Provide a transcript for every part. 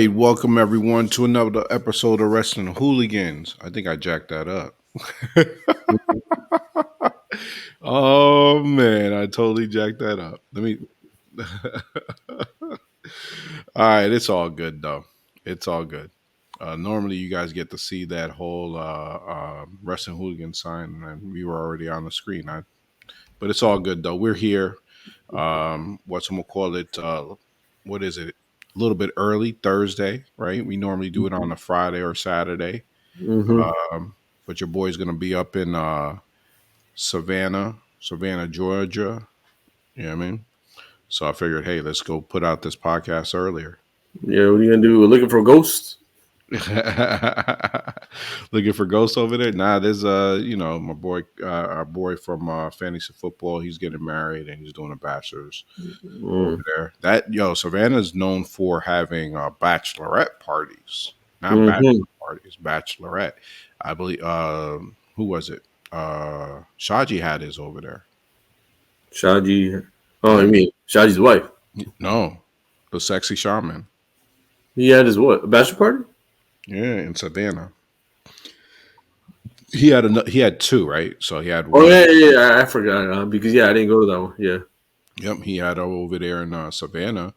right, welcome everyone to another episode of Wrestling Hooligans. I think I jacked that up. Oh man, I totally jacked that up. Let me. All right, it's all good though. It's all good. Normally, you guys get to see that whole Wrestling Hooligan sign, and we were already on the screen. But it's all good though. We're here. What's we'll call it? What is it? A little bit early Thursday, right? We normally do it on a Friday or Saturday. Mm-hmm. But your boy's gonna be up in Savannah, Georgia. You know what I mean? So I figured, hey, let's go put out this podcast earlier. Yeah, what are you gonna do? We're looking for ghosts? Looking for ghosts over there? Nah, there's my boy, our boy from fantasy football. He's getting married and he's doing a bachelor's over there. Savannah's known for having bachelorette parties, not Mm-hmm. bachelor parties, bachelorette. I believe. Who was it? Shaji had his over there. Shaji. Oh, Yeah, I mean Shaji's wife. no, the sexy shaman. He had his what? A bachelor party? Yeah, in Savannah. He had two, right? So he had Oh one. yeah. I forgot because I didn't go to that one. Yeah. Yep, he had over there in Savannah,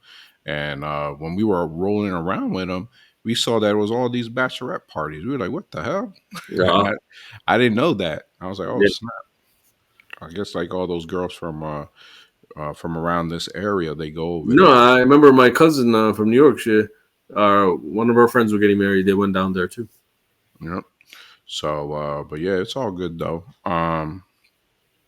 and when we were rolling around with him, we saw that it was all these bachelorette parties. We were like, "What the hell?" Yeah. I didn't know that. I was like, "Oh Yeah. snap!" I guess like all those girls from around this area, they go over No, there. I remember my cousin from New York. One of her friends were getting married. They went down there too. Yep. So, but yeah, it's all good though.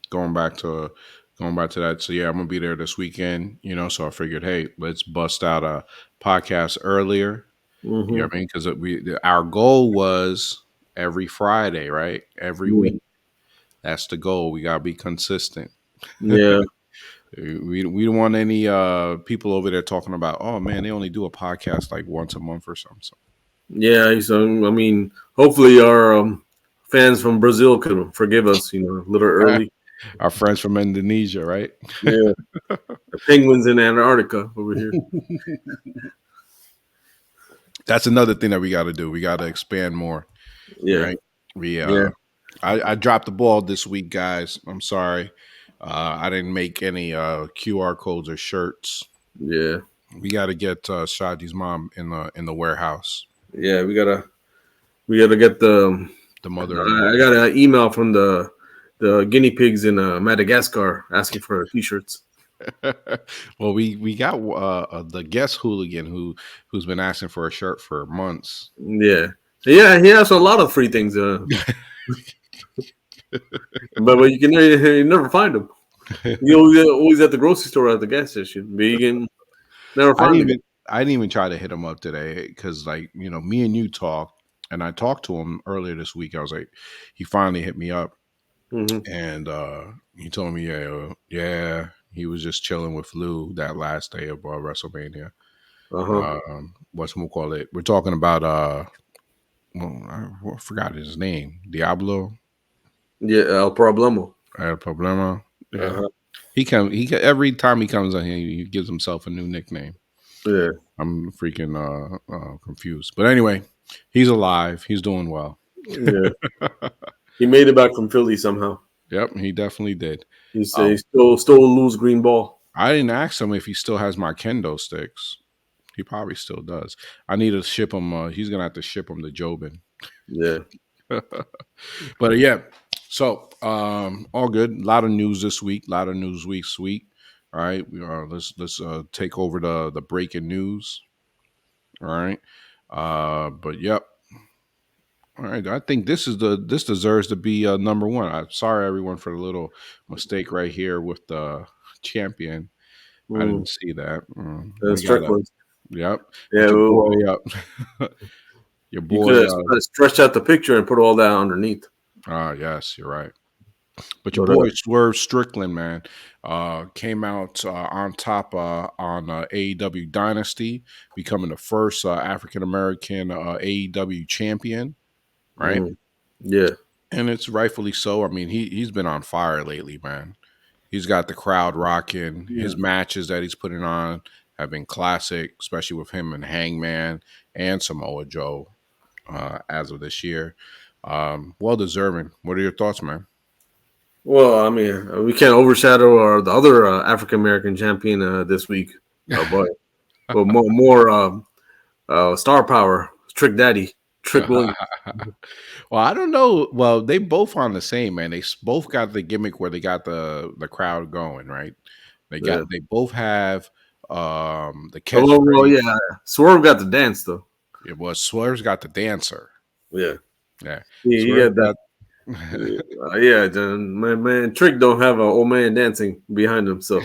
Going back to that. So yeah, I'm gonna be there this weekend. So I figured, hey, let's bust out a podcast earlier. You know Mm-hmm. what I mean? Because our goal was every Friday, right? Every Yeah. week. That's the goal. We gotta be consistent. Yeah. We don't want any people over there talking about, oh man, they only do a podcast like once a month or something. So, Yeah. So I mean, hopefully our fans from Brazil could forgive us. A little early. our friends from Indonesia, right? Yeah. The penguins in Antarctica over here. That's another thing that we got to do. We got to expand more, Yeah. right? We Yeah. I dropped the ball this week, guys. I'm sorry. I didn't make any QR codes or shirts. Yeah. We got to get Shadi's mom in the warehouse. Yeah. We gotta get the. The mother-in-law. I got an email from the guinea pigs in Madagascar asking for t-shirts. Well, we got the guest hooligan who's been asking for a shirt for months. Yeah. Yeah. He has a lot of free things. But you never find them. You always at the grocery store or at the gas station. But you can never I find didn't the guy. even I didn't even try to hit him up today because like me and you talked and I talked to him earlier this week. I was like, he finally hit me up Mm-hmm. and he told me yeah he was just chilling with Lou that last day of WrestleMania. Uh-huh. What's we'll call it? We're talking about I forgot his name. Diablo Yeah. El Problemo. Problema. Yeah. Uh-huh. Every time he comes on here, he gives himself a new nickname. Yeah. I'm freaking confused. But anyway, he's alive. He's doing well. Yeah. He made it back from Philly somehow. Yep, he definitely did. He still stole Lou's green ball. I didn't ask him if he still has my kendo sticks. He probably still does. I need to ship him. He's gonna have to ship him to Jobin. Yeah. But yeah, so all good. A lot of news this week. A lot of news week. All right, let's take over the breaking news. All right, but yep. All right, I think this deserves to be number one. I'm sorry everyone for the little mistake right here with the champion. I Mm. didn't see that. We got a Strickland. yep, Yeah. but your boy Well, your you boy. could have stretched out the picture and put all that underneath. Yes, you're right. But your But boy Swerve Strickland, man, came out on top on AEW Dynasty, becoming the first African American AEW champion, right? yeah. And it's rightfully so. I mean, he's been on fire lately, man. He's got the crowd rocking. Yeah. His matches that he's putting on have been classic, especially with him and Hangman and Samoa Joe as of this year. Well deserving. What are your thoughts, man? Well, I mean, we can't overshadow the other African American champion this week, but more star power, Trick Daddy, Trick Williams. Well, I don't know. Well, they both on the same, man. Both got the gimmick where they got the crowd going, right? Yeah. They both have the Well, catchphrase. yeah. Swerve got the dance though. It was Swerve's got the dancer. Yeah, Yeah. he Swerve got that. got Yeah, my man Trick don't have an old man dancing behind him. So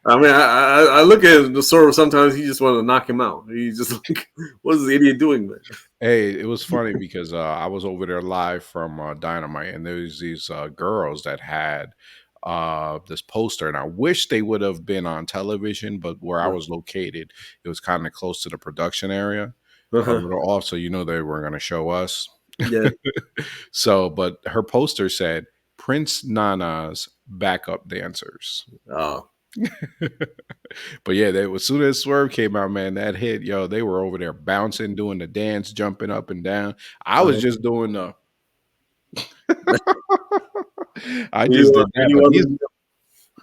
I mean, I look at the Swerve sometimes. He just want to knock him out. He's just like, what is the idiot doing, man? Hey, it was funny because I was over there live from Dynamite, and there was these girls that had this poster, and I wish they would have been on television, but where I was located, it was kind of close to the production area, a Uh-huh. little off, so you know they were going to show us. Yeah. So, but her poster said Prince Nana's backup dancers. Oh. But yeah, as soon as Swerve came out, man, that hit, yo, they were over there bouncing, doing the dance, jumping up and down. I was Uh-huh. just doing the, I just You, did that. you But want these, them-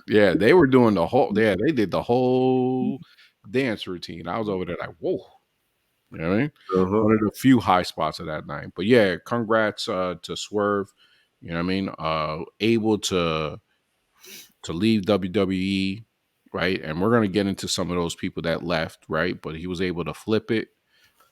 yeah, they were doing the whole, yeah, they did the whole dance routine. I was over there like, whoa, you know what I mean? Uh-huh. One of the few high spots of that night. But yeah, congrats to Swerve. You know what I mean? Able to leave WWE, right? And we're gonna get into some of those people that left, right? But he was able to flip it,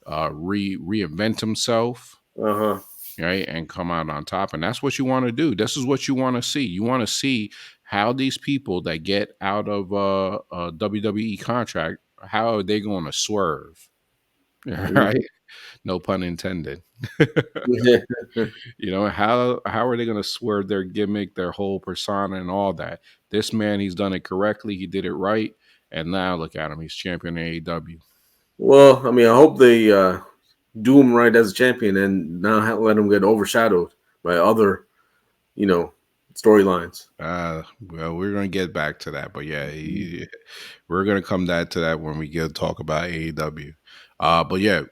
reinvent himself, Uh-huh. right, and come out on top. And that's what you want to do. This is what you want to see. You want to see how these people that get out of a WWE contract, how are they going to swerve, right? Mhm. No pun intended. Yeah. You know, how are they going to swerve their gimmick, their whole persona, and all that? This man, he's done it correctly. He did it right, and now look at him. He's champion in AEW. Well, I mean, I hope they do him right as a champion and not let him get overshadowed by other, you know, storylines. Well, we're gonna get back to that, but yeah, we're gonna come back to that when we get talk about AEW. But yeah,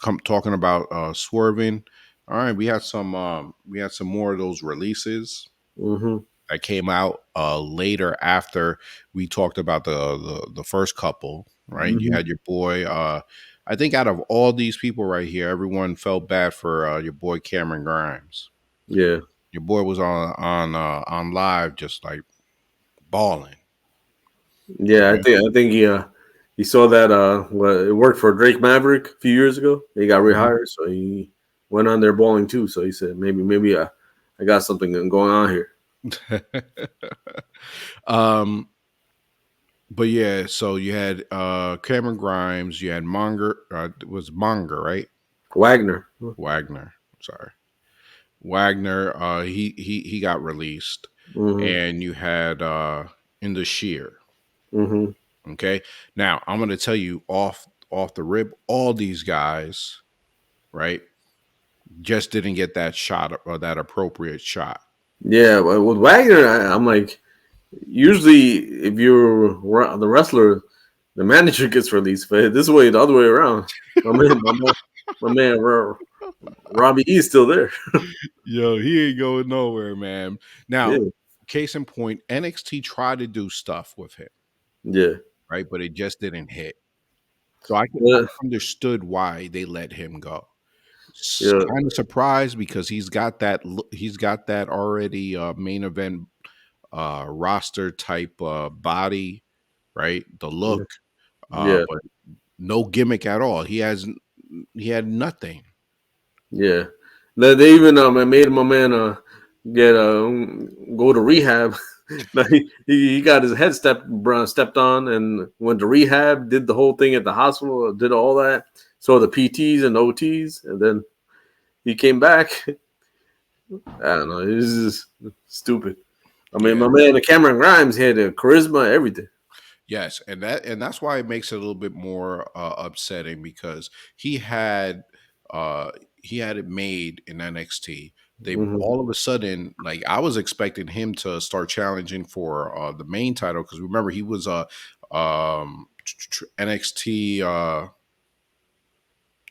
come talking about swerving. All right, we had some more of those releases Mm-hmm. that came out later after we talked about the first couple, right? You Mm-hmm. had your boy. I think out of all these people right here, everyone felt bad for your boy Cameron Grimes. Yeah. Your boy was on live, just like balling. Yeah, I think he saw that it worked for Drake Maverick a few years ago. He got Mhm. rehired, so he went on there balling too. So he said maybe I got something going on here. um, but yeah, so you had Cameron Grimes, you had Monger. It was Monger, right? Wagner. Wagner. Sorry, Wagner. He got released, Mm-hmm. and you had in the sheer. Mm-hmm. Okay, now I'm going to tell you off the rip, all these guys, right, just didn't get that shot or that appropriate shot. Yeah, but with Wagner, I'm like, usually if you're the wrestler, the manager gets released. But this way, the other way around. My man, Robbie E is still there. Yo, he ain't going nowhere, man. Now, Yeah, case in point, NXT tried to do stuff with him, yeah, right? But it just didn't hit. So I yeah, understood why they let him go. yeah, Kind of surprised because he's got that already main event roster type body, right? The look, yeah, but no gimmick at all. He had nothing. yeah. They even made my man get go to rehab. Like, he got his head stepped on and went to rehab. Did the whole thing at the hospital. Did all that. Saw the PTs and OTs, and then he came back. I don't know. It was just stupid. I mean, Yeah. my man Cameron Grimes had the charisma, everything. Yes, and that's why it makes it a little bit more upsetting because uh he had it made in NXT. They Hmm. all of a sudden, like, I was expecting him to start challenging for the main title because remember he was NXT.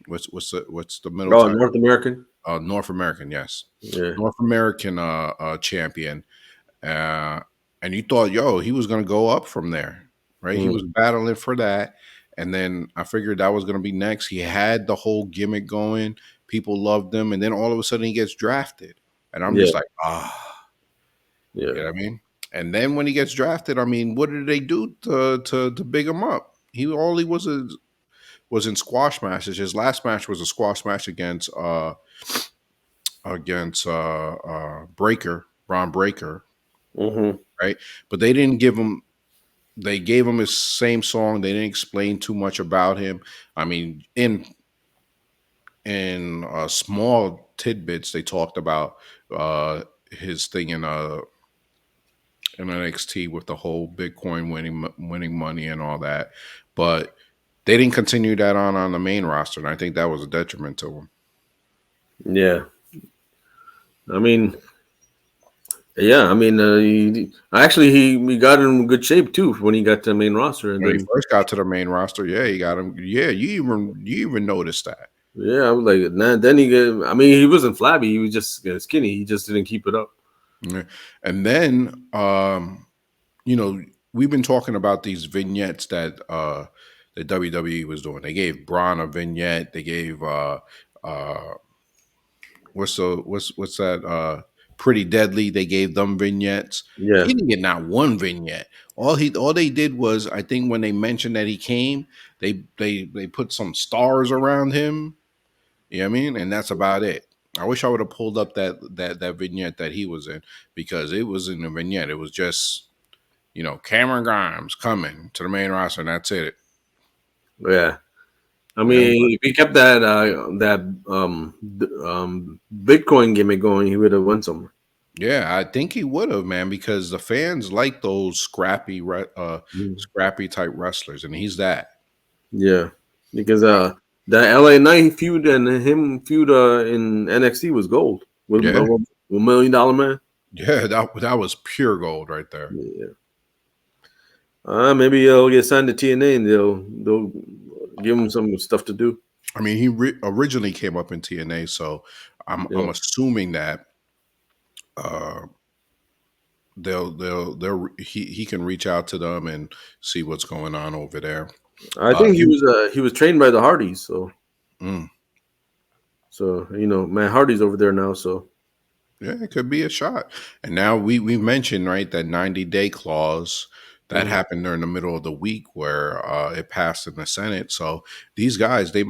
What's the middle Oh, title? North American. North American, yes, Yeah. North American champion. Uh, and you thought, yo, he was going to go up from there, right? He Mm, was battling for that. And then I figured that was going to be next. He had the whole gimmick going. People loved him. And then all of a sudden he gets drafted. And I'm yeah. just like, you Yeah. know what I mean? And then when he gets drafted, I mean, what did they do to big him up? He was in squash matches. His last match was a squash match against Breaker, Braun Breaker, Hmm. right? But they didn't give him. They gave him his same song. They didn't explain too much about him. I mean, in small tidbits, they talked about his thing in NXT with the whole Bitcoin winning money and all that, but they didn't continue that on the main roster, and I think that was a detriment to him. Yeah. I mean, yeah. I mean, actually, he got in good shape too when he got to the main roster, and When he then first got to the main roster, yeah, he got him. Yeah, you even noticed that. yeah, I was like, nah, then he get. I mean, he wasn't flabby. He was just skinny. He just didn't keep it up. Yeah. And then we've been talking about these vignettes that WWE was doing. They gave Braun a vignette. They gave uh what's that Pretty Deadly. They gave them vignettes. Yeah. He didn't get not one vignette. All they did was, I think, when they mentioned that he came, they put some stars around him. You know what I mean? And that's about it. I wish I would have pulled up that vignette that he was in, because it was in the vignette. It was just, Cameron Grimes coming to the main roster, and that's it. Yeah. I But mean, if he kept that Bitcoin gimmick going, he would have won somewhere. yeah, I think he would have, man, because the fans like those Mm. scrappy type wrestlers, and he's that. Yeah, because the LA Knight feud and him feud in NXT was gold Yeah, with $1 million man. yeah, that was pure gold right there. Yeah. Maybe he'll get signed to TNA and they'll give him some stuff to do. I mean, he originally came up in TNA, so I'm Yeah. assuming that uh, he can reach out to them and see what's going on over there. I think He he was trained by the Hardys, mm, so Matt Hardy's over there now. So yeah, it could be a shot. And now we mentioned, right, that 90-day clause that mhm. happened during the middle of the week where it passed in the Senate. So these guys, they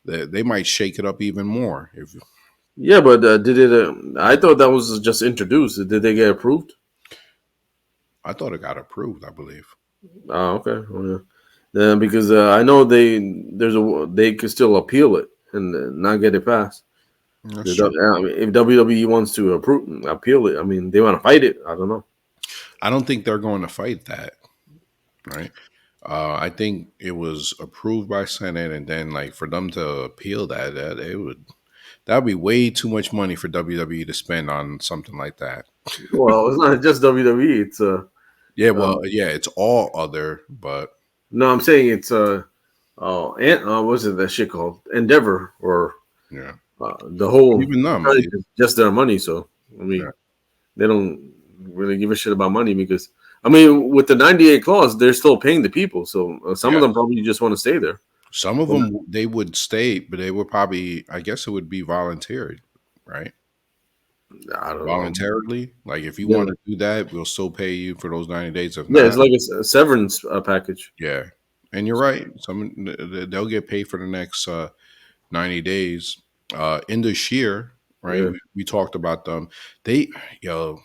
they might shake it up even more. If Yeah, but did it? I thought that was just introduced. Did they get approved? I thought it got approved, I believe. Oh, okay. Oh, yeah. Because I know they could still appeal it and not get it passed. That's true. I mean, if WWE wants to appeal it, I mean, they want to fight it. I don't know. I don't think they're going to fight that, right? I think it was approved by Senate, and then, like, for them to appeal that would be way too much money for WWE to spend on something like that. Well, it's not just WWE. It's Yeah, well, um, yeah, it's all other, but no, I'm saying it's what's it that shit called Endeavor or yeah, the whole even them, just their money. So I yeah, mean, they don't really give a shit about money because I mean, with the 98 clause, they're still paying the people. So some of yeah. them probably just want to stay there. Some of them they would stay, but they would probably, I guess, it would be volunteered, right? I don't know. Voluntarily, like, if you Yeah, want to do that, we'll still pay you for those 90 days. If yeah, it's not, like a severance package. yeah. And you're right. They'll get paid for the next 90 days. In this year, right? Yeah, We talked about them. They, yo,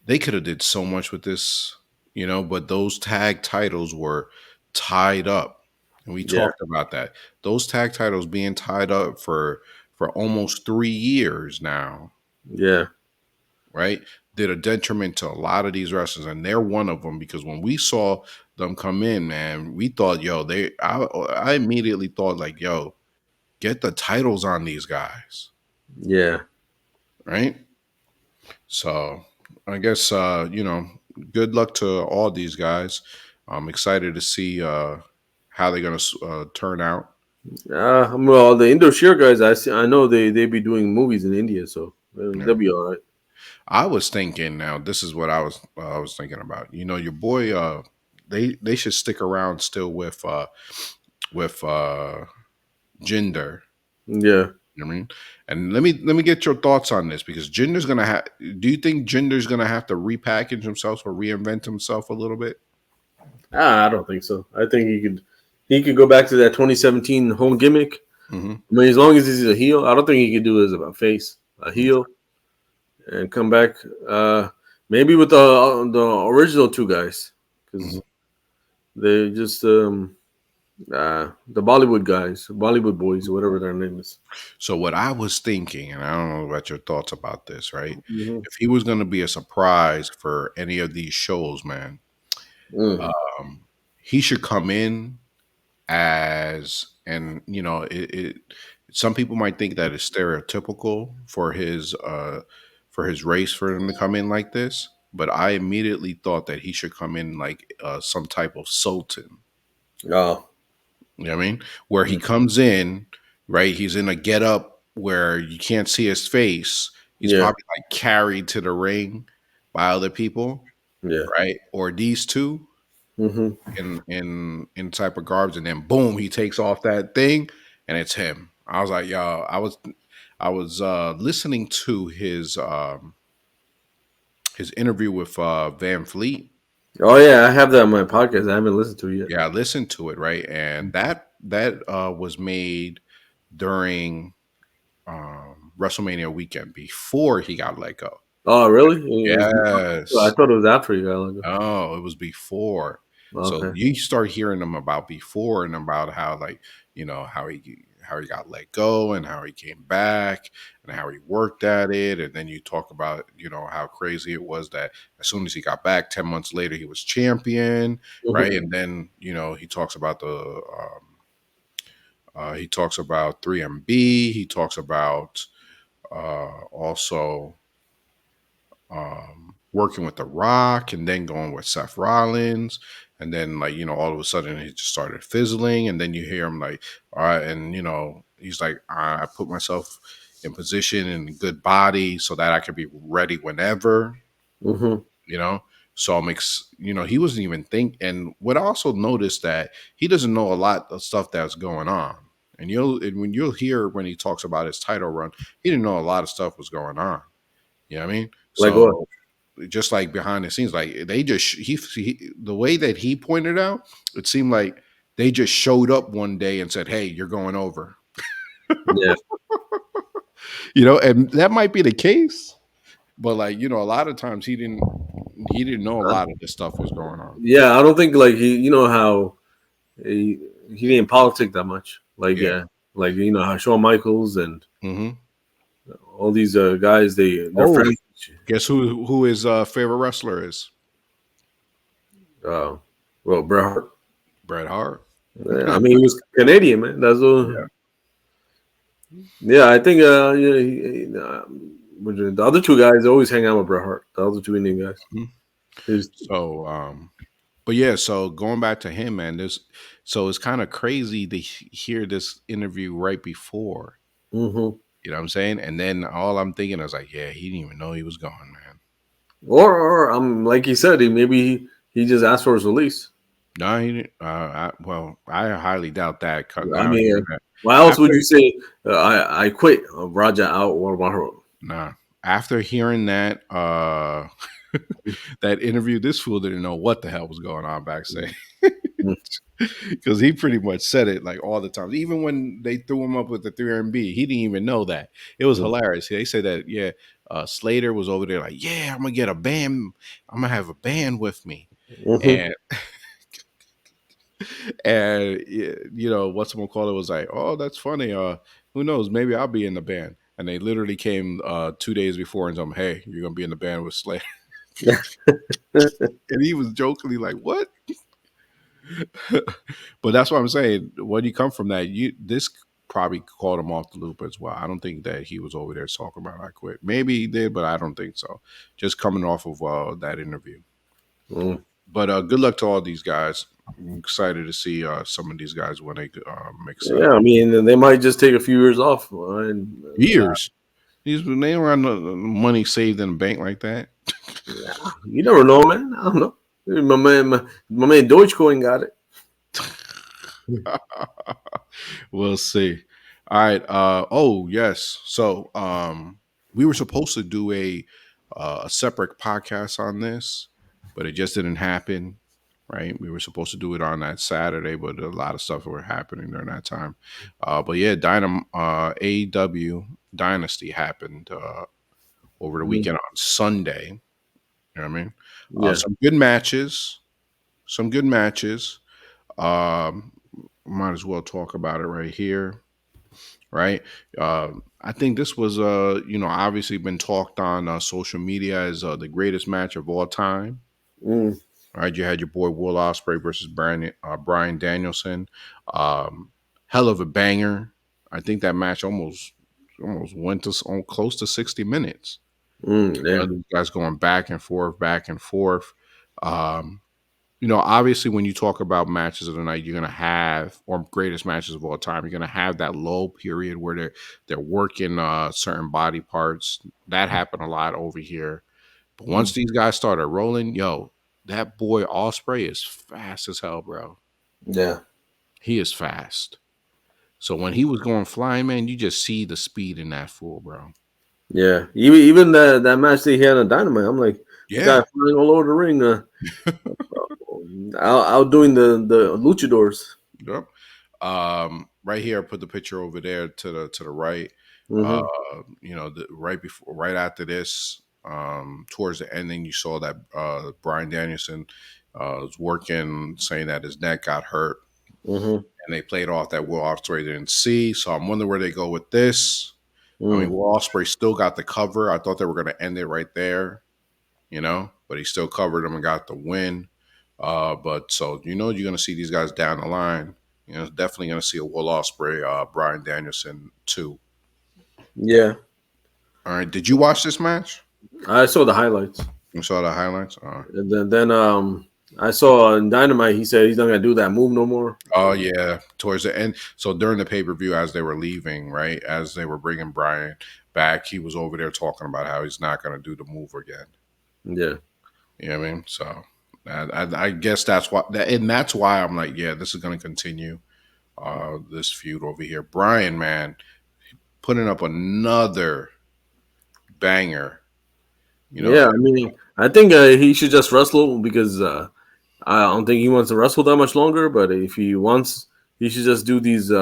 they could have did so much with this, but those tag titles were tied up, and we yeah, talked about that. Those tag titles being tied up for almost 3 years now, yeah, right? Did a detriment to a lot of these wrestlers, and they're one of them, because when we saw them come in, man, we thought, yo, I immediately thought, like, yo, get the titles on these guys, yeah. right? So I guess good luck to all these guys. I'm excited to see how they're gonna turn out. Well, the Indo Shear guys, I know they be doing movies in India, so they'll Yeah. be all right. I was thinking. Now, this is what I was thinking about. You know, your boy. They should stick around still with Jinder. Yeah. You know what I mean, and let me get your thoughts on this because Jinder's gonna have. Do you think Jinder's gonna have to repackage himself or reinvent himself a little bit? I don't think so. I think he could go back to that 2017 home gimmick. Hmm. I mean, as long as he's a heel, I don't think he could do it as a face, a heel, and come back. Uh, Maybe with the original two guys Hmm. because they just the Bollywood guys, Bollywood boys, whatever their name is. So what I was thinking, and I don't know about your thoughts about this, right? Mm-hmm. If he was going to be a surprise for any of these shows, man, Mm. um, he should come in as, and you know, some people might think that it's stereotypical for his race for him to come in like this, but I immediately thought that he should come in like some type of sultan. Oh, You know what I mean? Where he mm, comes in, right? He's in a getup where you can't see his face. He's yeah, probably like carried to the ring by other people, yeah. right? Or these two Mm-hmm. in type of garbs, and then boom, he takes off that thing, and it's him. I was like, yo, I was listening to his interview with Van Fleet. Oh yeah, I have that on my podcast. I haven't listened to it yet. Yeah, I listened to it, right? And that was made during WrestleMania weekend before he got let go. Oh really? It was before? I Yes. thought it was after you got let go. Oh, it was before. So Okay. you start hearing them about before and about how like, you know, how he got let go and how he came back and how he worked at it. And then you talk about, you know, how crazy it was that as soon as he got back, 10 months later, he was champion, right? Mm-hmm. And then, you know, he talks about 3MB. He talks about also working with The Rock and then going with Seth Rollins. And then, like, you know, all of a sudden he just started fizzling. And then you hear him, like, all right. And, you know, he's like, I put myself in position and good body so that I could be ready whenever, Mm-hmm. you know. So you know, he wasn't even and what I also noticed that he doesn't know a lot of stuff that's going on. And when you'll hear when he talks about his title run, he didn't know a lot of stuff was going on. You know what I mean? Like what? So just like behind the scenes, like they just the way that he pointed out, it seemed like they just showed up one day and said, "Hey, you're going over." Yeah. You know, and that might be the case, but like you know, a lot of times he didn't know a Huh? lot of this stuff was going on. Yeah, I don't think like he. You know how he didn't politic that much. Like Yeah. like you know how Shawn Michaels and Hmm. all these guys they're Oh, friends. guess who his favorite wrestler is? Uh, well, Bret Hart. Bret Hart. Yeah, I mean, he was Canadian, man. That's what. Yeah. Yeah, I think. Yeah, but the other two guys always hang out with Bret Hart. The other two Indian guys. Mhm. He's, So, but yeah, so going back to him, man, so it's kind of crazy to hear this interview right before, hmm you know what I'm saying? And then all I'm thinking is like, yeah, he didn't even know he was gone, man. or like he said, he just asked for his release. No, he didn't. Well, I highly doubt that. I Now mean, hearing that why else would after, you say I quit? Raja out or Maharo? nah, after hearing that, that interview, this fool didn't know what the hell was going on backstage. Because he pretty much said it like all the time. Even when they threw him up with the 3B, he didn't even know that. It was hilarious. They said that, yeah, Slater was over there like, yeah, I'm gonna get a band. I'm gonna have a band with me, Mm-hmm. and and you know what's gonna call it was like, oh, that's funny. Who knows? Maybe I'll be in the band. And they literally came 2 days before and told him, hey, you're gonna be in the band with Slater. And he was jokingly like, what? But that's what I'm saying. When you come from that, this probably caught him off the loop as well. I don't think that he was over there talking about I quit. Maybe he did, but I don't think so. Just coming off of that interview. Mm. But good luck to all these guys. I'm excited to see some of these guys when they mix up. Yeah, I mean, they might just take a few years off. And, Years. These they don't have no money saved in the bank like that. yeah, you never know, man. I don't know. My man Dogecoin got it. We'll see. All right. Oh yes. So we were supposed to do a separate podcast on this, but it just didn't happen. Right. We were supposed to do it on that Saturday, but a lot of stuff were happening during that time. But yeah, AEW Dynasty happened over the Mm. weekend on Sunday. You know what I mean? Yeah. Some good matches. Some good matches. Um, might as well talk about it right here. Right. I think this was, obviously been talked on social media as the greatest match of all time. Mm. Right. You had your boy Will Ospreay versus Brian Danielson. Um, hell of a banger. I think that match almost went to close to 60 minutes. Mm. Yeah. These guys going back and forth, back and forth. Um, obviously when you talk about matches of the night, you're gonna have or greatest matches of all time, you're gonna have that low period where they're working certain body parts. That happened a lot over here. But once Mm. these guys started rolling, yo, that boy Osprey is fast as hell, bro. Yeah. He is fast. So when he was going flying, man, you just see the speed in that fool, bro. Yeah. Even that match that he had on Dynamite, I'm like, this guy Yeah. flying all over the ring, outdoing the luchadors. Yep. Right here, I put the picture over there to the right. Uh, Mm-hmm. right before, right after this, towards the ending, you saw that Brian Danielson was working, saying that his neck got hurt, Mm-hmm. and they played off that Will Ospreay didn't see. So I'm wondering where they go with this. I mean, Mm. Will Ospreay still got the cover. I thought they were going to end it right there, but he still covered him and got the win. But so you're gonna see these guys down the line. Definitely gonna see a Will Ospreay, Brian Danielson too. Yeah. All right, did you watch this match? I saw the highlights. You saw the highlights. And then I saw in Dynamite he said he's not gonna do that move no more. Oh So yeah, towards the end. So during the pay per view, as they were leaving, right, as they were bringing Brian back, he was over there talking about how he's not gonna do the move again. yeah. You know what I mean? So I guess that's why, and that's why I'm like, yeah, this is gonna continue. This feud over here, Brian, man, putting up another banger. You know, Yeah, I mean, I think he should just wrestle because I don't think he wants to wrestle that much longer. But if he wants, he should just do these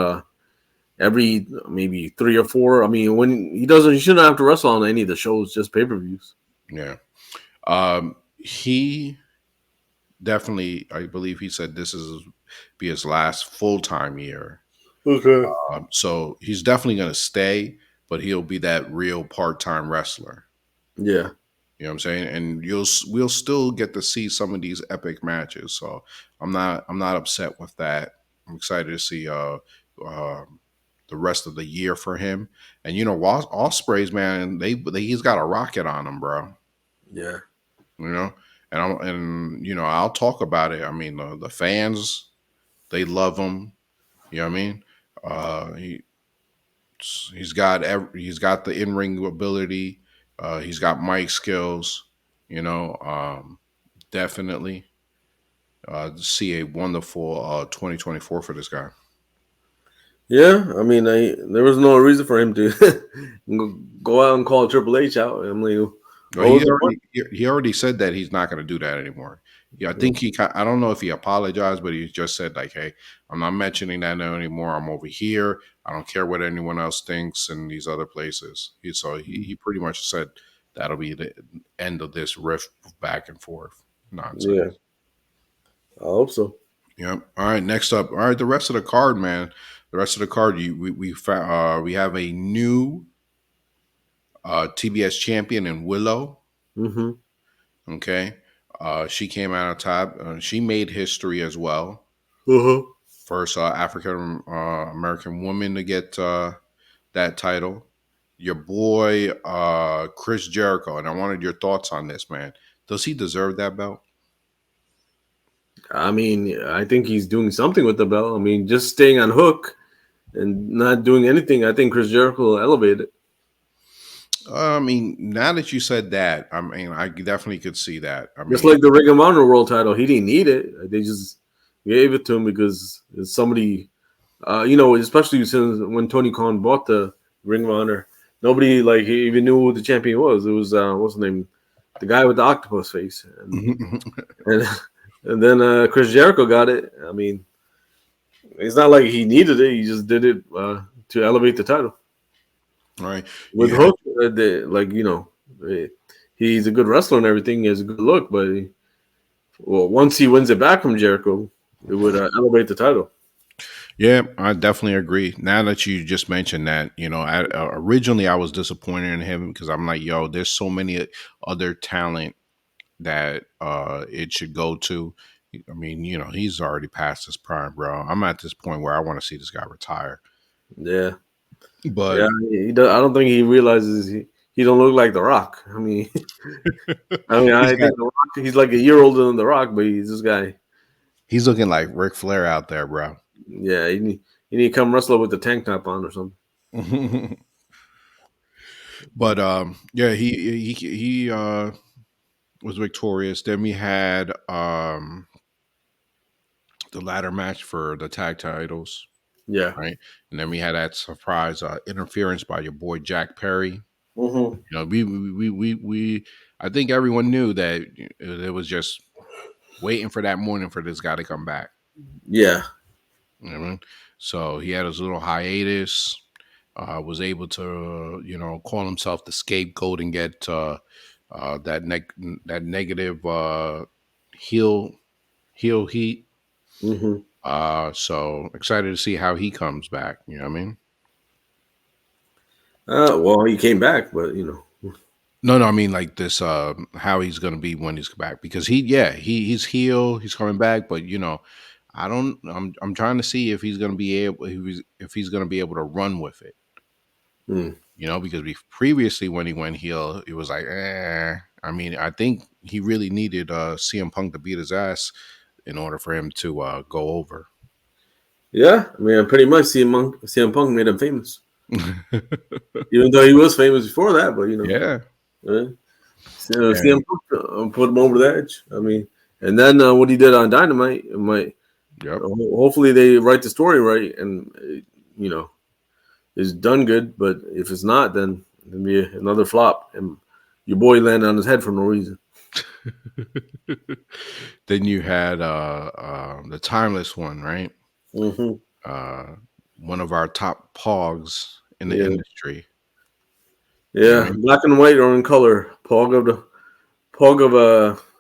every maybe 3 or 4. I mean, when he doesn't, he shouldn't have to wrestle on any of the shows, just pay per views. yeah. He definitely, I believe he said this is be his last full time year. Okay. So he's definitely going to stay, but he'll be that real part time wrestler. Yeah, You know what I'm saying? And we'll still get to see some of these epic matches. So I'm not upset with that. I'm excited to see uh the rest of the year for him. And Osprey's man, he's got a rocket on him, bro. yeah, You know, I'll talk about it. I mean, the fans, they love him. You know what I mean? He's got the in ring ability. He's got mic skills. You know, definitely see a wonderful 2024 for this guy. yeah. I mean, there was no reason for him to go out and call Triple H out. I'm like, Well, what was the point? he already said that he's not going to do that anymore. Yeah, I think I don't know if he apologized, but he just said like, "Hey, I'm not mentioning that anymore. I'm over here. I don't care what anyone else thinks in these other places." He pretty much said that'll be the end of this rift back and forth Yeah, nonsense. I hope so. Yep. All right. Next up. All right. The rest of the card, man. The rest of the card. We have a new TBS champion in Willow. Mm-hmm. Okay. She came out on top. She made history as well. Uh-huh. First African American woman to get that title. Your boy Chris Jericho, and I wanted your thoughts on this, man. Does he deserve that belt? I mean, I think he's doing something with the belt. I mean, just staying on hook and not doing anything. I think Chris Jericho will elevate it. I mean, now that you said that, I mean, I definitely could see that. I Just mean, like the Ring of Honor World Title, he didn't need it. They just gave it to him because somebody, especially since when Tony Khan bought the Ring of Honor, nobody like even knew who the champion was. It was what's the name, the guy with the octopus face, and and then Chris Jericho got it. I mean, it's not like he needed it; he just did it to elevate the title. right? With You had Hook, eh, he's a good wrestler and everything. He has a good look, but well, once he wins it back from Jericho, it would elevate the title. Yeah, I definitely agree. Now that you just mentioned that, originally I was disappointed in him because I'm like, yo, there's so many other talent that it should go to. I mean, he's already past his prime, bro. I'm at this point where I want to see this guy retire. Yeah, But yeah. He does, I don't think he realizes he don't look like The Rock. I mean, he's I got think The Rock. He's like a year older than The Rock, but he's this guy. he's looking like Ric Flair out there, bro. Yeah, he need to come wrestle with the tank top on or something. But yeah, he was victorious. Then we had the ladder match for the tag titles, Yeah. right? And then we had that surprise interference by your boy Jack Perry. Hmm. We I think everyone knew that it was just waiting for that morning for this guy to come back. Yeah. You know what I mean? So he had his little hiatus. Was able to call himself the scapegoat and get that negative heel heat. Hmm. So excited to see how he comes back. You know what I mean? Well, he came back, but No, I mean like this. How he's gonna be when he's back because he's heel. He's coming back, but I don't. I'm trying to see if he's gonna be able if he's gonna be able to run with it. mm, Because previously when he went heel, it was like, eh. I mean, I think he really needed CM Punk to beat his ass in order for him to go over. yeah. I mean, pretty much CM Punk made him famous, even though he was famous before that. But Yeah. CM And Punk put him over the edge. I mean, and then what he did on Dynamite, it might yep. hopefully they write the story right and you know is done good. But if it's not, then it'll be another flop, and your boy landed on his head for no reason. Then you had the timeless one, right? Hmm. Uh, one of our top pogs in the Yeah, industry. You know what I yeah, mean? black and white or in color. Pog of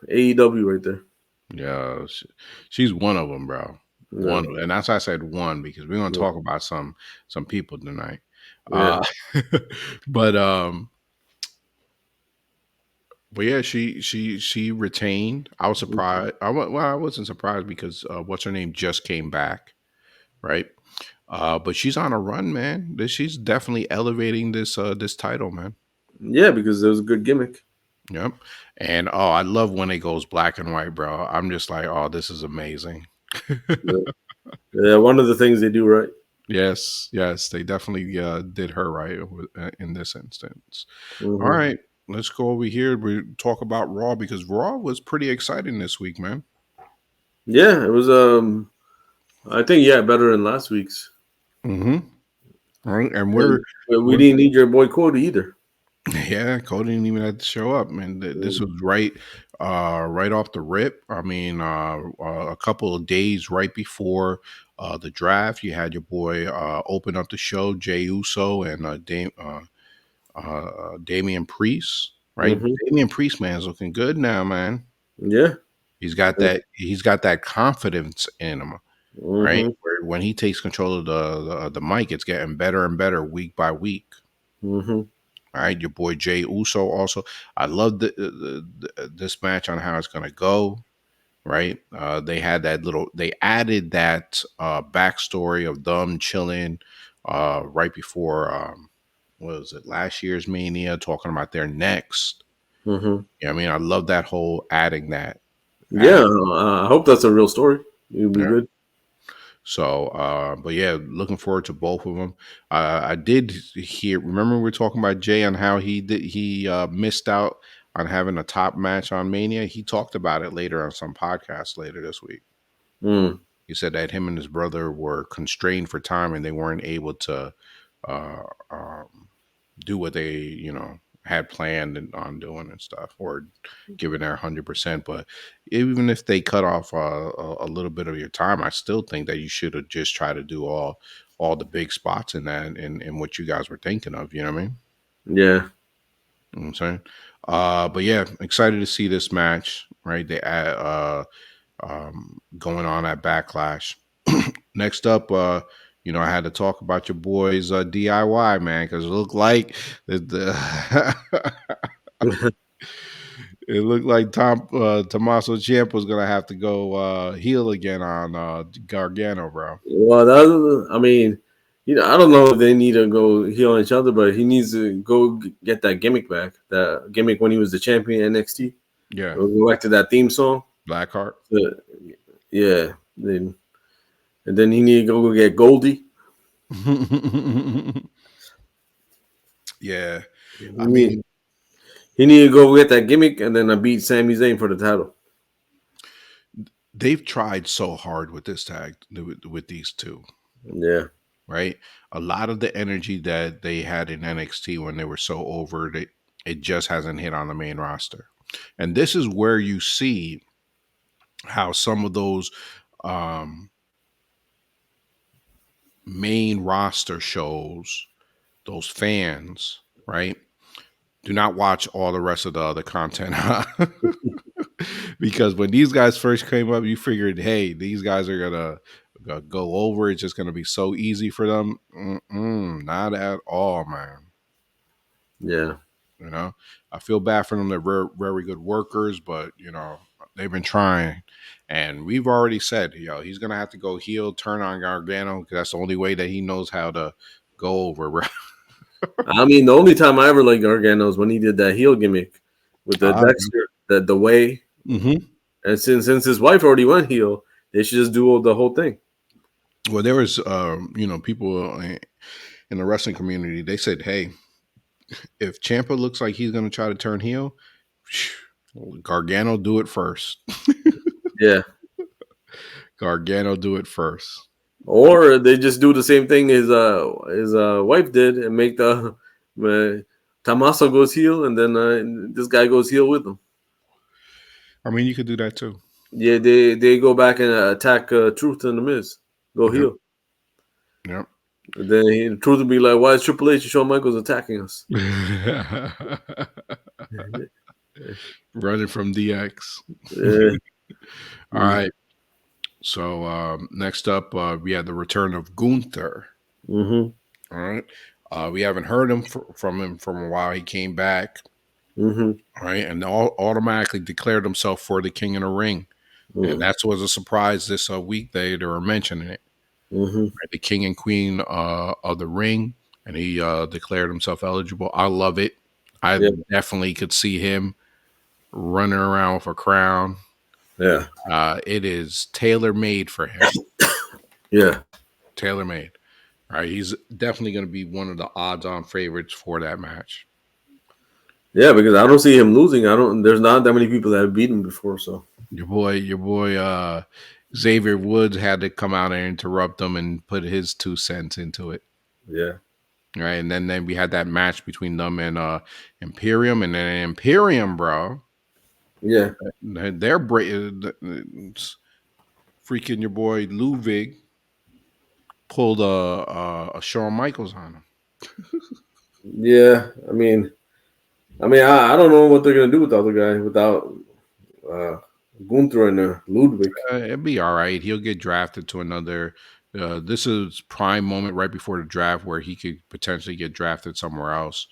AEW right there. Yeah, she's one of them, bro. Yeah, And that's why I said one because we're gonna yeah, talk about some people tonight. yeah. Uh, but but yeah, she retained. I was surprised. I wasn't surprised because what's her name just came back, right? But she's on a run, man. She's definitely elevating this title, man. Yeah, because it was a good gimmick. Yep. And I love when it goes black and white, bro. I'm just like, oh, this is amazing. Yeah, yeah, one of the things they do right. Yes, they definitely did her right in this instance. All Hmm. right, let's go over here. We talk about Raw because Raw was pretty exciting this week, man. Yeah, it was. I think better than last week's. Mm-hmm. All right, and And we we're didn't need your boy Cody either. yeah, Cody didn't even have to show up, man. This was right off the rip. I mean, a couple of days right before the draft, you had your boy open up the show, Jay Uso and Damian Priest. Right, Hmm. Damian Priest, man, is looking good now, man. Yeah. He's got that confidence in him, right? Hmm. Where when he takes control of the mic, it's getting better and better week by week. Hmm. All right, your boy Jay Uso also. I love this match on how it's gonna go. Right, they had that little. They added that backstory of them chilling right before what was it last year's Mania, talking about their next. Hmm. I mean, I love that whole adding that. Yeah, I hope that's a real story. It'll be Yeah. good. So, but yeah, looking forward to both of them. I did hear. Remember, we were talking about Jay on how he missed out on having a top match on Mania. He talked about it later on some podcast later this week. Mm, He said that him and his brother were constrained for time and they weren't able to uh, um, do what they had planned on doing and stuff, or giving their 100%. But even if they cut off a little bit of your time, I still think that you should have just tried to do all the big spots in that and what you guys were thinking of. You know what I mean? yeah. You know what I'm saying. But yeah, excited to see this match. Right, they going on at Backlash. Next up, I had to talk about your boys DIY, man, because it looked like it looked like Tommaso Ciampa was gonna have to go heel again on Gargano, bro. Well, I mean, I don't know if they need to go heal on each other, but he needs to go get that gimmick back. That gimmick when he was the champion NXT. Yeah, We'll go back to that theme song. Blackheart. Uh, yeah. Then he need to go get Goldie. Yeah, He I mean, need he need to go get that gimmick and then I beat Sami Zayn for the title. they've tried so hard with this tag with these two. Yeah. Right? A lot of the energy that they had in NXT when they were so over it just hasn't hit on the main roster. And this is where you see how some of those um, main roster shows, those fans, right, do not watch all the rest of the other content. Because when these guys first came up, you figured, hey, these guys are gonna go over. It's just gonna be so easy for them. Not at all, man. Yeah. You know, I feel bad for them. They're very, very good workers, but they've been trying, and we've already said, he's gonna have to go heel, turn on Gargano, because that's the only way that he knows how to go over. Bro. I mean, the only time I ever liked Gargano is when he did that heel gimmick with the Dexter, the way. Mm-hmm. And since his wife already went heel, they should just do the whole thing. Well, there was, people in the wrestling community. They said, hey, if Champa looks like he's gonna try to turn heel, Gargano do it first. Yeah. Gargano do it first. Or they just do the same thing his wife did and make the Tommaso goes heel and then this guy goes heel with him. I mean, you could do that too. Yeah, they go back and attack Truth and the Miz. Go Yep. heel. Yep. And then Truth will be like, "Why is Triple H and Shawn Michaels attacking us?" Running from DX. Yeah. All right. So next up, we had the return of Gunther. Mm-hmm. All right. We haven't heard from him from a while. He came back. Mm-hmm. All right, and automatically declared himself for the King of the Ring, and Mm-hmm. that was a surprise this week. They were mentioning it. Mm-hmm. Right? The King and Queen of the Ring, and he declared himself eligible. I love it. I Yeah. definitely could see him running around with a crown. Yeah. It is tailor made for him. Yeah. Tailor made. All right, he's definitely going to be one of the odds-on favorites for that match. Yeah, because I don't see him losing. I don't. There's not that many people that have beaten him before. So Your boy, Xavier Woods had to come out and interrupt him and put his 2 cents into it. yeah. Right, and then we had that match between them and Imperium, and then Imperium, bro, Yeah. they're freaking your boy Ludwig pulled a Shawn Michaels on him. Yeah. I don't know what they're gonna do with the other guy without uh, Gunther and Ludwig. It'd be all right. He'll get drafted to another. This is prime moment right before the draft where he could potentially get drafted somewhere else.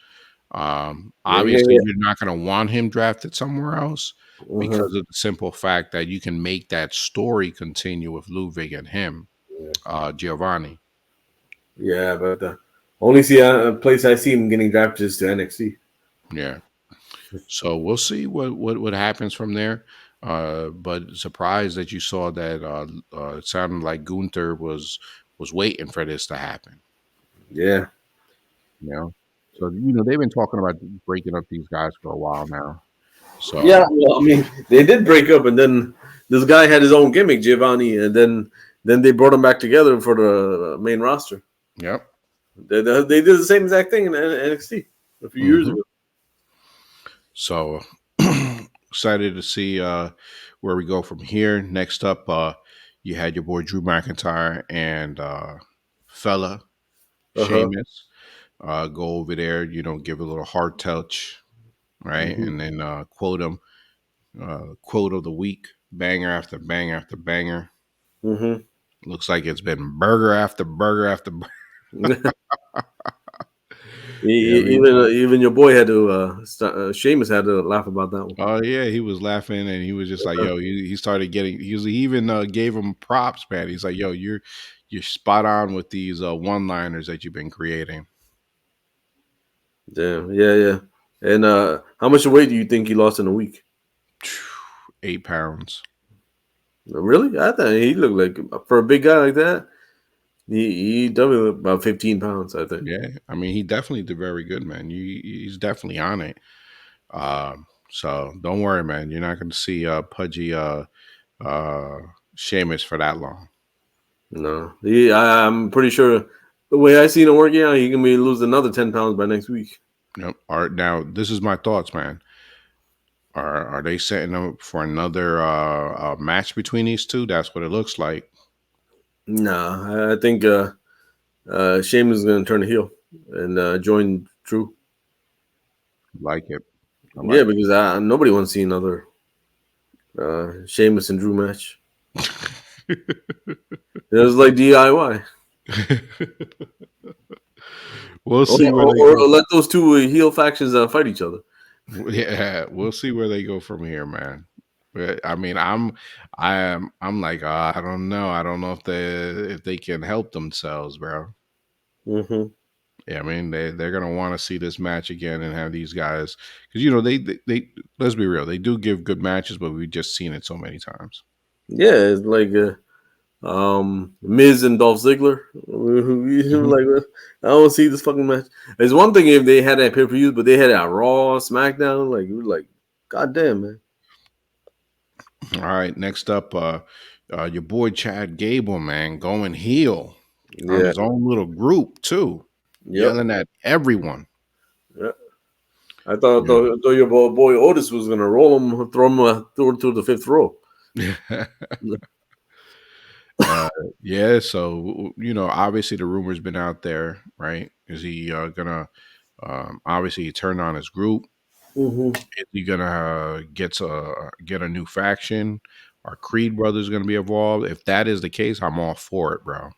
Yeah, yeah, Obviously, yeah. you're not going to want him drafted somewhere else Uh-huh. because of the simple fact that you can make that story continue with Ludwig and him, Yeah. Giovanni. Yeah, but only a place I see him getting drafted is to NXT. Yeah. So we'll see what happens from there. But surprised that you saw that. It sounded like Gunther was waiting for this to happen. Yeah. You know, so they've been talking about breaking up these guys for a while now. Yeah, So well, I mean, they did break up, and then this guy had his own gimmick, Giovanni, and then they brought him back together for the main roster. yep. They did the same exact thing in NXT a few years hmm ago. So excited to see where we go from here. Next up, you had your boy Drew McIntyre and fella Uh huh. Sheamus go over there. Give a little heart touch, right, Hmm. and then quote him. Quote of the week: banger after banger after banger. Hmm. Looks like it's been burger after burger after. Yeah, I mean, Even your boy had to Sheamus had to laugh about that one. oh yeah, he was laughing and he was just like, "Yo," he started getting. He even gave him props, man. He's like, "Yo, you're spot on with these one-liners that you've been creating." Damn, yeah, yeah. And how much weight do you think he lost in a week? 8 pounds. Really? I thought he looked like for a big guy like that. He definitely about 15 pounds. I think. Yeah, I mean, he definitely did very good, man. He's definitely on it. So don't worry, man. You're not going to see pudgy uh, Sheamus for that long. No, I'm pretty sure the way I seen him working out, he can be lose another 10 pounds by next week. Yep. Now, this is my thoughts, man. Are they setting up for another match between these two? That's what it looks like. Nah, I think Sheamus is going to turn the heel and join Drew. Like it. I Yeah, like because nobody wants to see another Sheamus and Drew match. it. It was like DIY. We'll Or, see where they or go. let those two heel factions fight each other. Yeah, we'll see where they go from here, man. But, I mean, I'm like, I don't know. I don't know if they can help themselves, bro. Hmm. Yeah, I mean, they're gonna want to see this match again and have these guys because they let's be real, they do give good matches, but we've just seen it so many times. Yeah, it's like Miz and Dolph Ziggler. Mhm. Like, I don't see this fucking match. It's one thing if they had that pay per view, but they had it at Raw, SmackDown. Like, you were like, God damn, man. All right, next up, your boy Chad Gable, man, going heel on Yeah. his own little group too, Yep. yelling at everyone. Yeah. I thought your boy Otis was gonna roll him, throw him through the fifth row. Yeah. Uh, yeah, so obviously the rumor's been out there, right? Is he gonna obviously he turned on his group? Hmm. Is he gonna get a new faction? Are Creed brothers gonna be involved? If that is the case, I'm all for it, bro.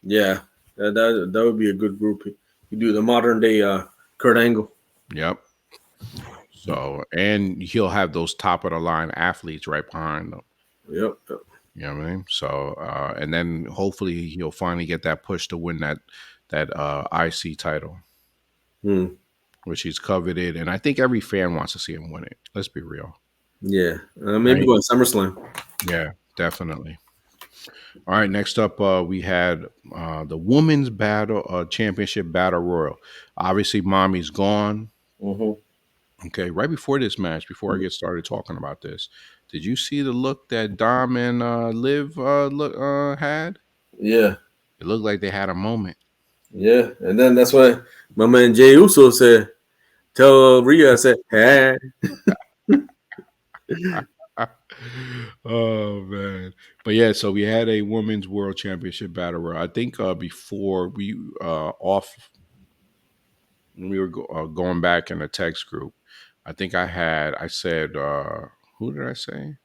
Yeah, that would be a good group. You do the modern day Kurt Angle. Yep. So and he'll have those top of the line athletes right behind them. Yep. Yep. You know what I mean? So and then hopefully he'll finally get that push to win that IC title, Hmm. which he's coveted, and I think every fan wants to see him win it. Let's be real, Yeah. Maybe right? go to SummerSlam. Yeah, definitely. All right, next up, we had the women's battle championship battle royal. Obviously, mommy's gone. Hmm. Okay, right before this match, before I get started talking about this, did you see the look that Dom and Liv had? Yeah. It looked like they had a moment. Yeah. And then that's why my man Jay Uso said, "Tell Rhea," I said, "Hey." Oh man, but yeah, so we had a women's world championship battle royal. I think before we off when we were going back in the text group, I think I said, who did I say?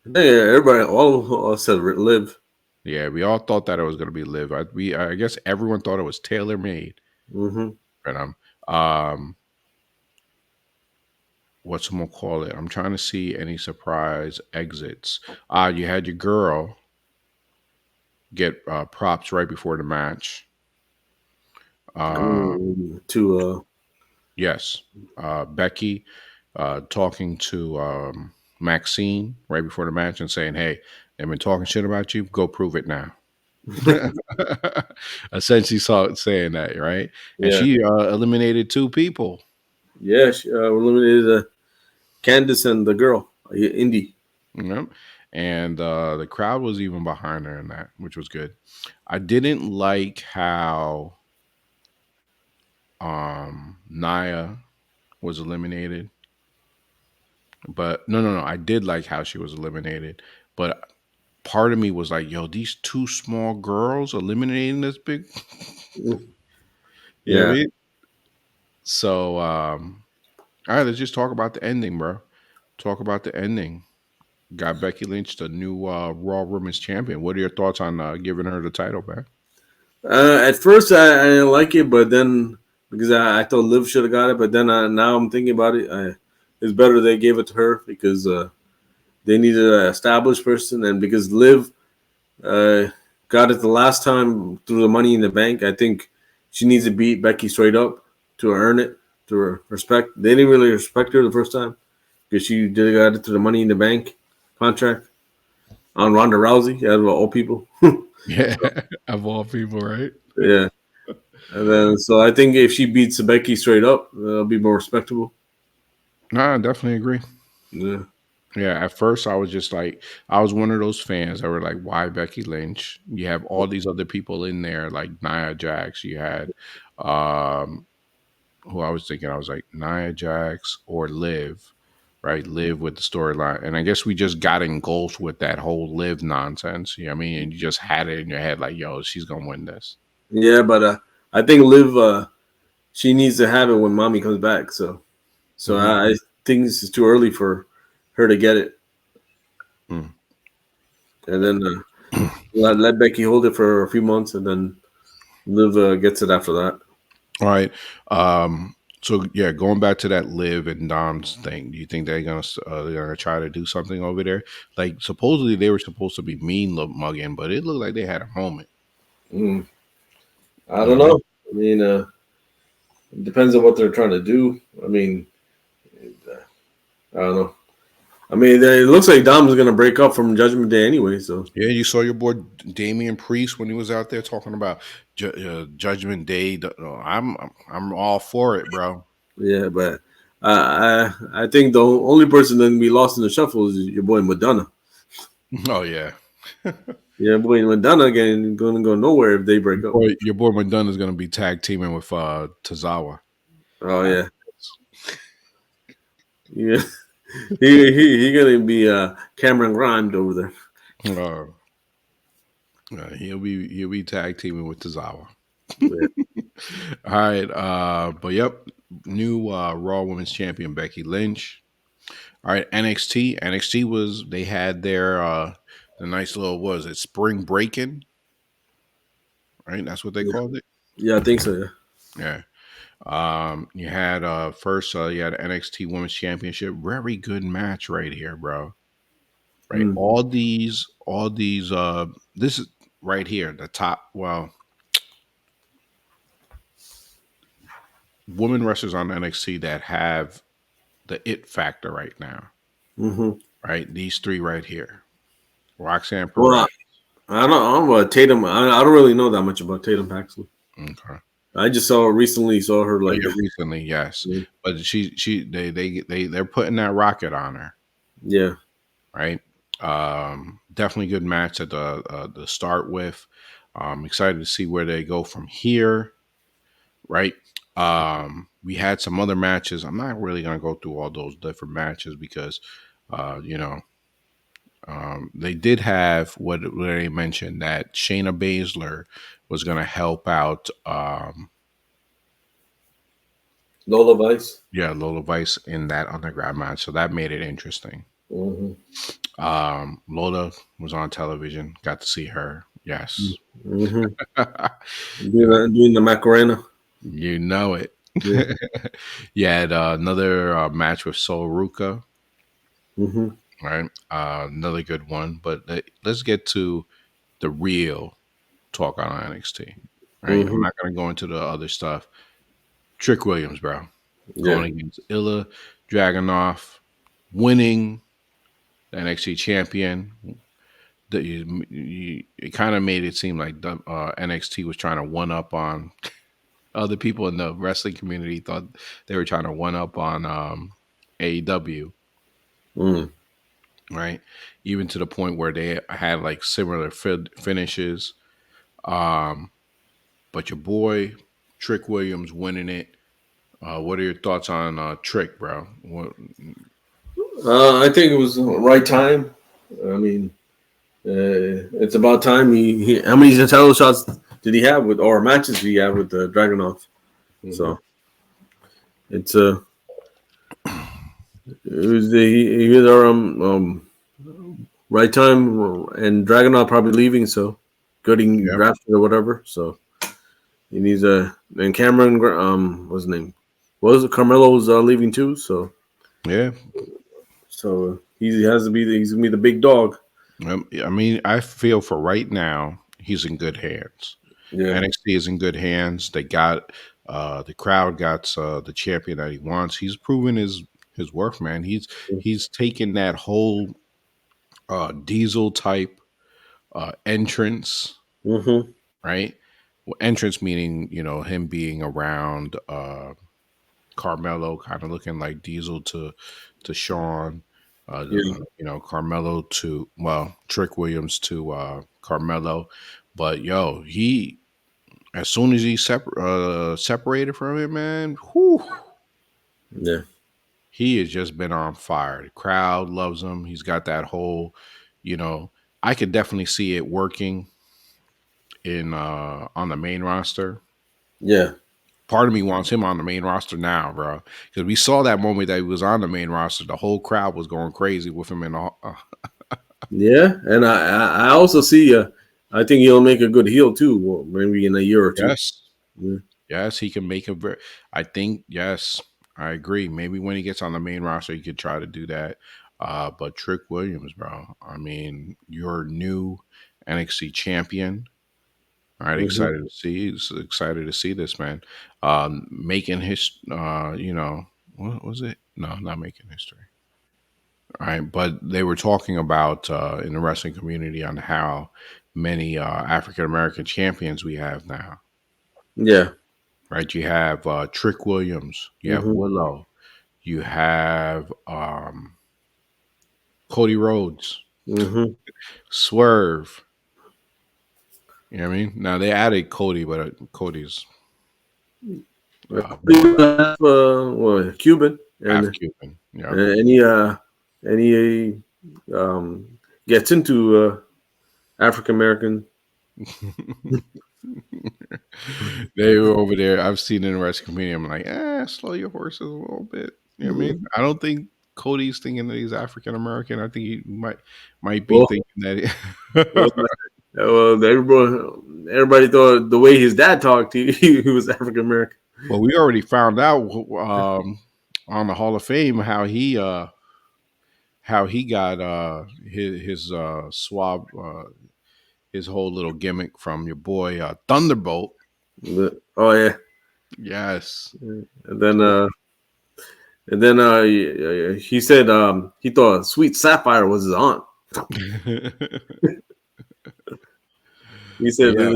Yeah, everybody, all said live. Yeah, we all thought that it was going to be Liv. I guess everyone thought it was tailor made. Hmm. And um, what's gonna call it? I'm trying to see any surprise exits. You had your girl get props right before the match. Uh, To yes, Becky talking to Maxine right before the match and saying, "Hey, they've been talking shit about you. Go prove it now." Essentially, saw saying that, right? And Yeah, she eliminated two people. yeah. Eliminated Candice and the girl, Indy. You know? And the crowd was even behind her in that, which was good. I didn't like how Naya was eliminated, but no, I did like how she was eliminated, but part of me was like, yo, these two small girls eliminating this big. You know what I Yeah. mean? So, all right, let's just talk about the ending, bro. Talk about the ending. Got Becky Lynch the new Raw Women's Champion. What are your thoughts on giving her the title, man? At first, I didn't like it, but then because I thought Liv should have got it, but then now I'm thinking about it. It's better they gave it to her because they needed an established person, and because Liv uh, got it the last time through the Money in the Bank, I think she needs to beat Becky straight up to earn it, to her respect. They didn't really respect her the first time because she did got it to the Money in the Bank contract on Ronda Rousey out of all people. Yeah, of all people, right? Yeah. And then, so I think if she beats Becky straight up, it'll be more respectable. No, I definitely agree. Yeah. Yeah, at first I was just like, I was one of those fans that were like, why Becky Lynch? You have all these other people in there, like Nia Jax. You had, um, who I was thinking, I was like, Nia Jax or Liv, right? Liv with the storyline. And I guess we just got engulfed with that whole Liv nonsense. You know what I mean? And you just had it in your head, like, yo, she's going to win this. Yeah, but I think Liv, she needs to have it when mommy comes back. So Hmm. I think this is too early for her to get it. Mm. And then let Becky hold it for a few months, and then Liv gets it after that. All right. So yeah, going back to that Liv and Dom's thing, do you think they're gonna try to do something over there? Like supposedly they were supposed to be mean mugging, but it looked like they had a moment. Mm, I You know don't what I mean? know. I mean, it depends on what they're trying to do. I mean, I don't know. I mean, it looks like Dom's going to break up from Judgment Day anyway. So Yeah, you saw your boy Damian Priest when he was out there talking about Judgment Day. I'm all for it, bro. yeah, but I think the only person that can be lost in the shuffle is your boy Madonna. Oh yeah, Yeah, boy Madonna again going to go nowhere if they break up. your boy Madonna is gonna be tag teaming with Tozawa. Oh yeah, yeah. He gonna be Cameron Grimes over there. Uh, he'll be tag teaming with Tozawa. Yeah. All right. But yep, new Raw Women's Champion Becky Lynch. All right, NXT. NXT was they had their the nice little what was it spring breaking, right? That's what they Yeah, called it. yeah, I think so. Yeah. Yeah. You had first you had NXT Women's Championship. Very good match right here, bro. Right. Mm. All these this is right here, the top well, women wrestlers on NXT that have the it factor right now. Hmm. Right? These three right here. Roxanne Well, Perez. I don't know about Tatum. I don't really know that much about Tatum Paxley. Okay. I just saw her Oh like, yeah, recently, yes. But they're putting that rocket on her, yeah. right? Definitely good match at the start with. Excited to see where they go from here, right? We had some other matches. I'm not really gonna go through all those different matches because uh, you know, they did have what they mentioned that Shayna Baszler was gonna help out Lola Vice. yeah, Lola Vice in that underground match. So that made it interesting. Hmm. Lola was on television. Got to see her. Yes. Hmm. You know, Doing the Macarena. you know it. Yeah. You had another match with Sol Ruka, Hmm. right? Another good one. But let's get to the real talk on NXT, right? I'm Hmm. not going to go into the other stuff. Trick Williams, bro, Yeah. going against Illa Dragunov, winning. the NXT champion. It kind of made it seem like the, NXT was trying to one up on other people in the wrestling community. Thought they were trying to one up on AEW, Mm. right? Even to the point where they had like similar finishes. Um, but your boy Trick Williams winning it. What are your thoughts on Trick, bro? What, I think it was the right time. I mean, it's about time. How many title shots did he have with, or matches did he have with Dragunov? mhm. So it's it was he was our right time, and Dragunov probably leaving, so getting Yeah, drafted or whatever. So he needs a and Cameron what's his name? Was it Carmelo's leaving too? yeah. So he has to be he's gonna be the big dog. I mean, I feel for right now, he's in good hands. Yeah. NXT is in good hands. They got the crowd got the champion that he wants. He's proven his worth, man. He's taken that whole Diesel type entrance, Mm-hmm. right? Well, entrance meaning him being around Carmelo, kind of looking like Diesel to Sean. Yeah. Carmelo to Trick Williams to Carmelo, but yo, he as soon as he separated from him, man, whew, Yeah. he has just been on fire. The crowd loves him. He's got that whole, you know, I could definitely see it working in on the main roster. Yeah. Part of me wants him on the main roster now, bro, because we saw that moment that he was on the main roster. The whole crowd was going crazy with him in the. Yeah, and I also see. I think he'll make a good heel too. Well, maybe in a year or two. Yes, Yeah. yes, he can make a very. I think yes, I agree. Maybe when he gets on the main roster, he could try to do that. But Trick Williams, bro, I mean, your new NXT champion. All right, Mm-hmm. excited to see this man making his. What was it? No, not making history. All right, but they were talking about in the wrestling community on how many African American champions we have now. Yeah. Right, you have Trick Williams, you have Mm-hmm. Willow, you have Cody Rhodes, Mm-hmm. Swerve. You know what I mean? Now they added Cody, but Cody's more Well, Cuban half and Cuban. Yeah. any gets into African American. They were over there. I've seen in the wrestling community. I'm like, slow your horses a little bit. You know what I mean? I don't think Cody's thinking that he's African American. I think he might be Well, thinking that. well, everybody thought the way his dad talked, he was African American. Well, we already found out on the Hall of Fame how he got his swab his whole little gimmick from your boy Thunderbolt. Oh yeah, Yes. and then he said he thought Sweet Sapphire was his aunt. He said Yeah.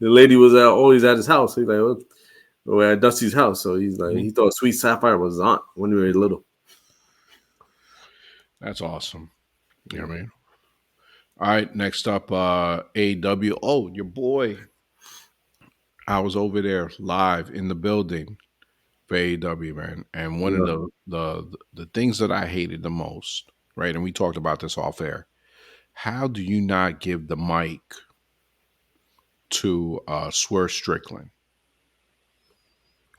the lady was always at his house. He's like, at Dusty's house. So he's like, Mhm. he thought Sweet Sapphire was his aunt when we were little. That's awesome. You know what I mean? All right, next up, AW. Oh, your boy. I was over there live in the building for AEW, man. And one of Yeah. the things that I hated the most, right? And we talked about this off air. How do you not give the mic to Swerve Strickland?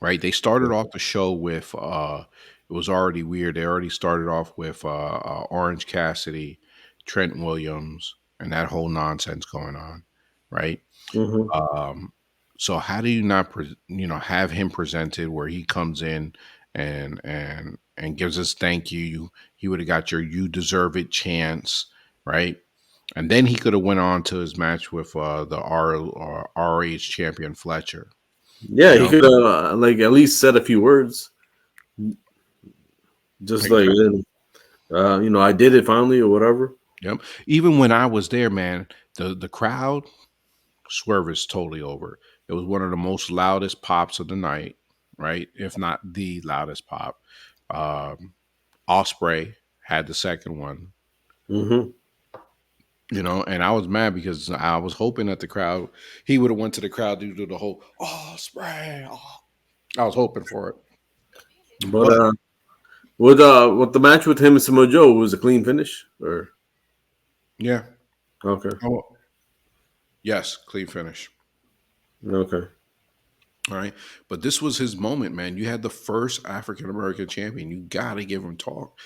Right? They started off the show with it was already weird. They already started off with Orange Cassidy, Trent Williams, and that whole nonsense going on, right? Mm-hmm. Um, so how do you not, have him presented where he comes in and gives us thank you? He would have got your "you deserve it" chance, right? And then he could have went on to his match with the RH champion Fletcher. Yeah, You he know, could like at least said a few words, just like exactly. I did it finally or whatever. Yep. Even when I was there, man, the crowd Swerve is totally over. It was one of the most loudest pops of the night, right? If not the loudest pop. Um, Osprey had the second one, Hmm. and I was mad because I was hoping that the crowd he would have went to the crowd to do the whole Osprey. Oh. I was hoping for it, But but with the match with him and Samoa Joe was a clean finish, or yeah, okay, oh, yes, clean finish. okay, All right. But this was his moment, man. You had the first African American champion. You gotta give him talk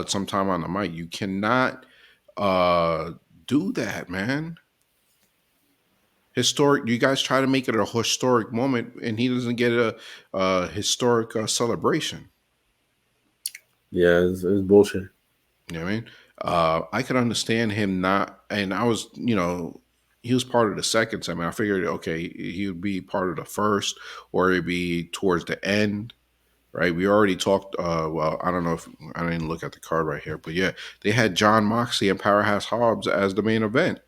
sometime on the mic. You cannot uh do that, man. Historic, you guys try to make it a historic moment and he doesn't get a historic celebration. yeah, it's bullshit. You know what I mean? I could understand him not, and I was, he was part of the second segment. I figured, okay, he would be part of the first, or he'd be towards the end, right? We already talked. Well, I don't know if I didn't look at the card right here, but yeah, they had John Moxley and Powerhouse Hobbs as the main event.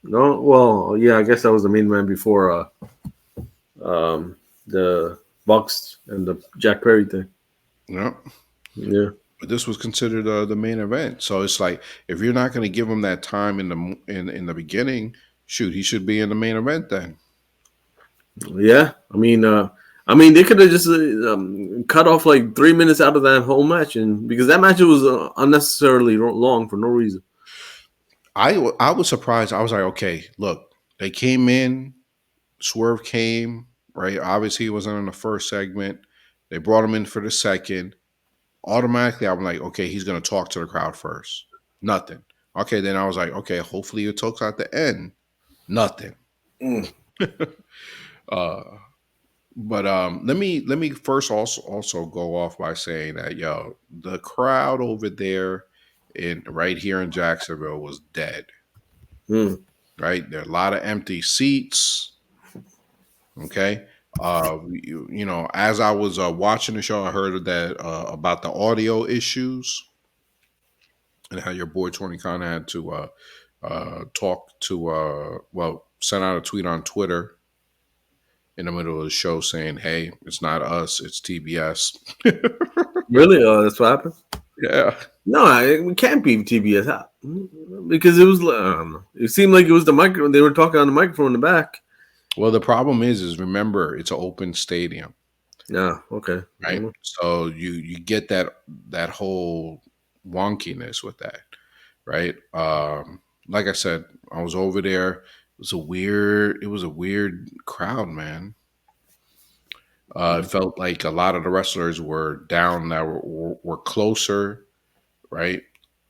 No, well, yeah, I guess that was the main man before the Bucks and the Jack Perry thing. You know, Yeah, but this was considered the main event. So it's like if you're not going to give him that time in the beginning, shoot, he should be in the main event then. yeah. I mean, they could have just cut off like 3 minutes out of that whole match, and because that match was unnecessarily long for no reason. I was surprised. I was like, okay, look, they came in, Swerve came, right? Obviously, he wasn't in the first segment. They brought him in for the second. Automatically, I'm like, okay, he's going to talk to the crowd first. Nothing. Okay, then I was like, okay, hopefully he talks at the end. Nothing. Mm. uh, but let me first also go off by saying that the crowd over there in right here in Jacksonville was dead. Mm. Right, there are a lot of empty seats. Okay. As I was watching the show, I heard that about the audio issues and how your boy Tony Khan had to talk to, send out a tweet on Twitter in the middle of the show saying, "Hey, it's not us, it's TBS." Really? That's what happened. Yeah. No, it can't be TBS because it was. I don't know. It seemed like it was the microphone. They were talking on the microphone in the back. Well, the problem is remember it's an open stadium, Yeah. Okay. right? So you get that whole wonkiness with that, right? Like I said, I was over there. It was a weird crowd, man. It felt like a lot of the wrestlers were down that were closer, right?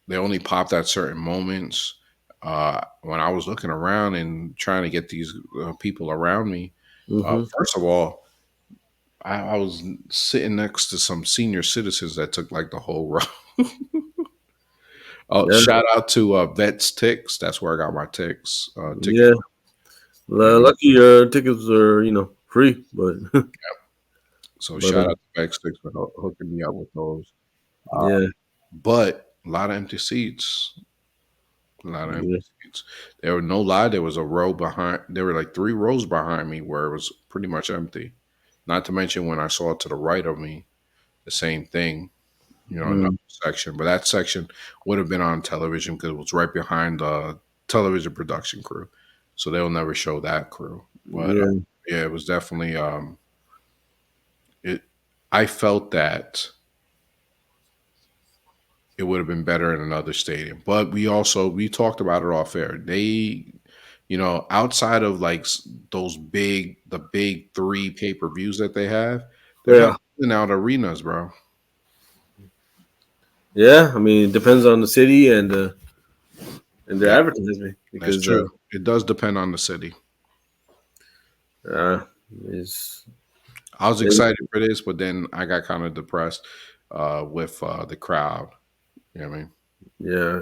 They only popped at certain moments. When I was looking around and trying to get these people around me, Mm-hmm. first of all, I was sitting next to some senior citizens that took like the whole row. Oh, Yeah. shout out to Vets Ticks. That's where I got my ticks tickets Yeah. from. You know what I mean? Lucky tickets are free, but So but shout out to Vets Ticks for hooking me up with those. Uh, yeah, but a lot of empty seats. A lot of empty yeah, seats. There were no lie. There was a row behind. There were like 3 rows behind me where it was pretty much empty. Not to mention when I saw to the right of me, the same thing. Another mm, section. But that section would have been on television because it was right behind the television production crew. So they'll never show that crew. But yeah, yeah, it was definitely it. I felt that it would have been better in another stadium. But we talked about it off air. They, outside of like the big 3 pay-per-views that they have, they're kind yeah, of filling out arenas, bro. yeah. I mean, it depends on the city and their Yeah, advertising that's because true. It does depend on the city. uh, it's I was it, excited for this, but then I got kind of depressed with the crowd. You know what I mean? yeah.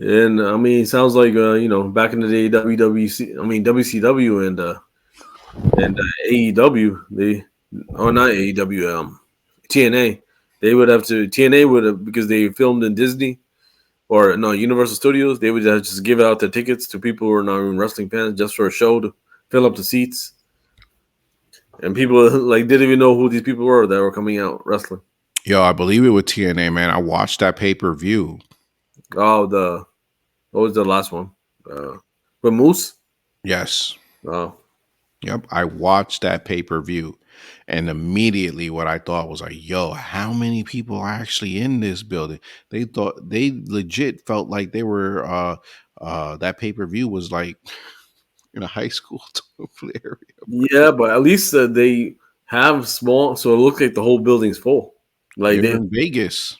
And I mean, it sounds like back in the day, WCW and AEW, they not AEW, TNA. They would have to TNA would have because they filmed in Disney or no Universal Studios. They would have just give out the tickets to people who are not even wrestling fans just for a show to fill up the seats. And people like didn't even know who these people were that were coming out wrestling. Yo, I believe it with TNA, man. I watched that pay per view. Oh, the what was the last one? Uh, with Moose. Yes. Oh, Yep. I watched that pay per view. And immediately what I thought was like, yo, how many people are actually in this building? They thought they legit felt like they were that pay per view was like in a high school area. yeah, but at least they have small, so it looks like the whole building's full. Like They were they, in Vegas,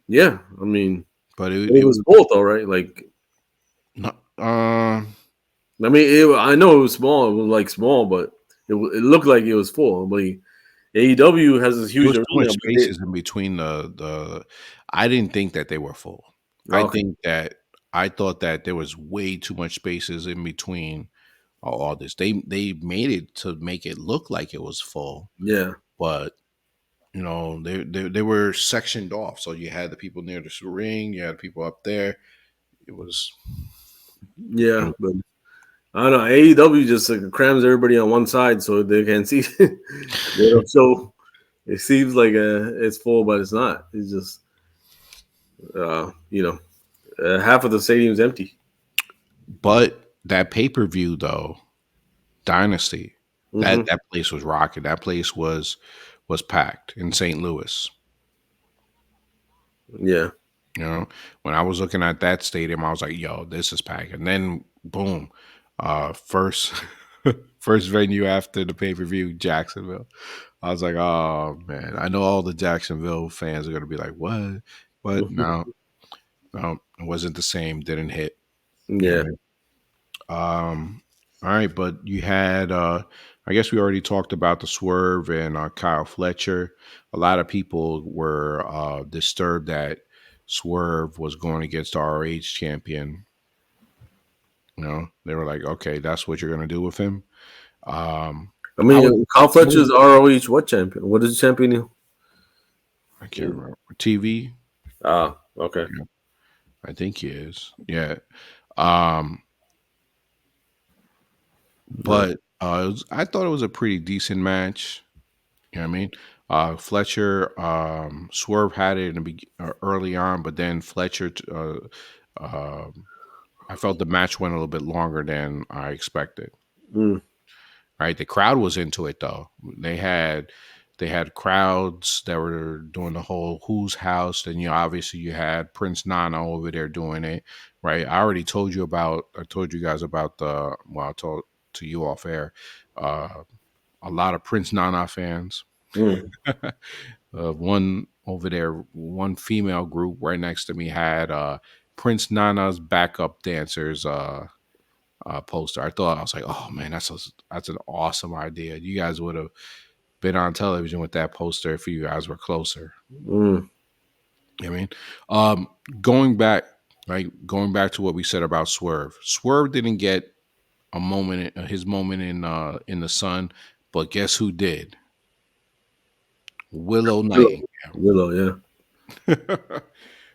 yeah. I mean, but it it was was full though, right? Like, not, I mean, I know it was small. It was like small, but it looked like it was full. But AEW has this there huge was too much arena, but spaces in between the I didn't think that they were full. I okay, think that I thought that there was way too much spaces in between all this. They made it to make it look like it was full, yeah, but you know they were sectioned off. So you had the people near the ring, you had people up there. It was, it yeah. was But I don't know. AEW just crams everybody on one side so they can see. They don't show. It seems like it's full, but it's not. It's just half of the stadium's empty. but that pay per view though, Dynasty, Hmm. that place was rocking. That place was packed in St. Louis. Yeah. You know, when I was looking at that stadium, I was like, "Yo, this is packed." And then, boom, first first venue after the pay per view, Jacksonville. I was like, "Oh man, I know all the Jacksonville fans are gonna be like, what?" But Mhm. no, no, it wasn't the same. Didn't hit. You know Yeah. what I mean? All right, but you had I guess we already talked about the swerve and Kyle Fletcher. A lot of people were disturbed that Swerve was going against the ROH champion. You know, they were like, okay, that's what you're gonna do with him. I I was, mean, Kyle I was Fletcher's ROH what champion? What is the champion? I can't remember TV. Ah, okay. Yeah, I think he is. Yeah. Um, Yeah. but I thought it was a pretty decent match. You know what I mean? Fletcher, Swerve had it in early on, but then Fletcher, I felt the match went a little bit longer than I expected. Mm, Right, the crowd was into it though. They had crowds that were doing the whole Who's House. Then obviously you had Prince Nana over there doing it. Right, I told you guys about the well, I told to you off air. Uh, a lot of Prince Nana fans. mm, One over there, one female group right next to me had Prince Nana's backup dancers poster. I was like, oh man, that's an awesome idea. You guys would have been on television with that poster if you guys were closer. mm. You know what I mean, um, going back, right, going back to what we said about Swerve. Swerve didn't get a moment, his moment in the sun, but guess who did? Willow Willow, Nightingale. Willow, yeah,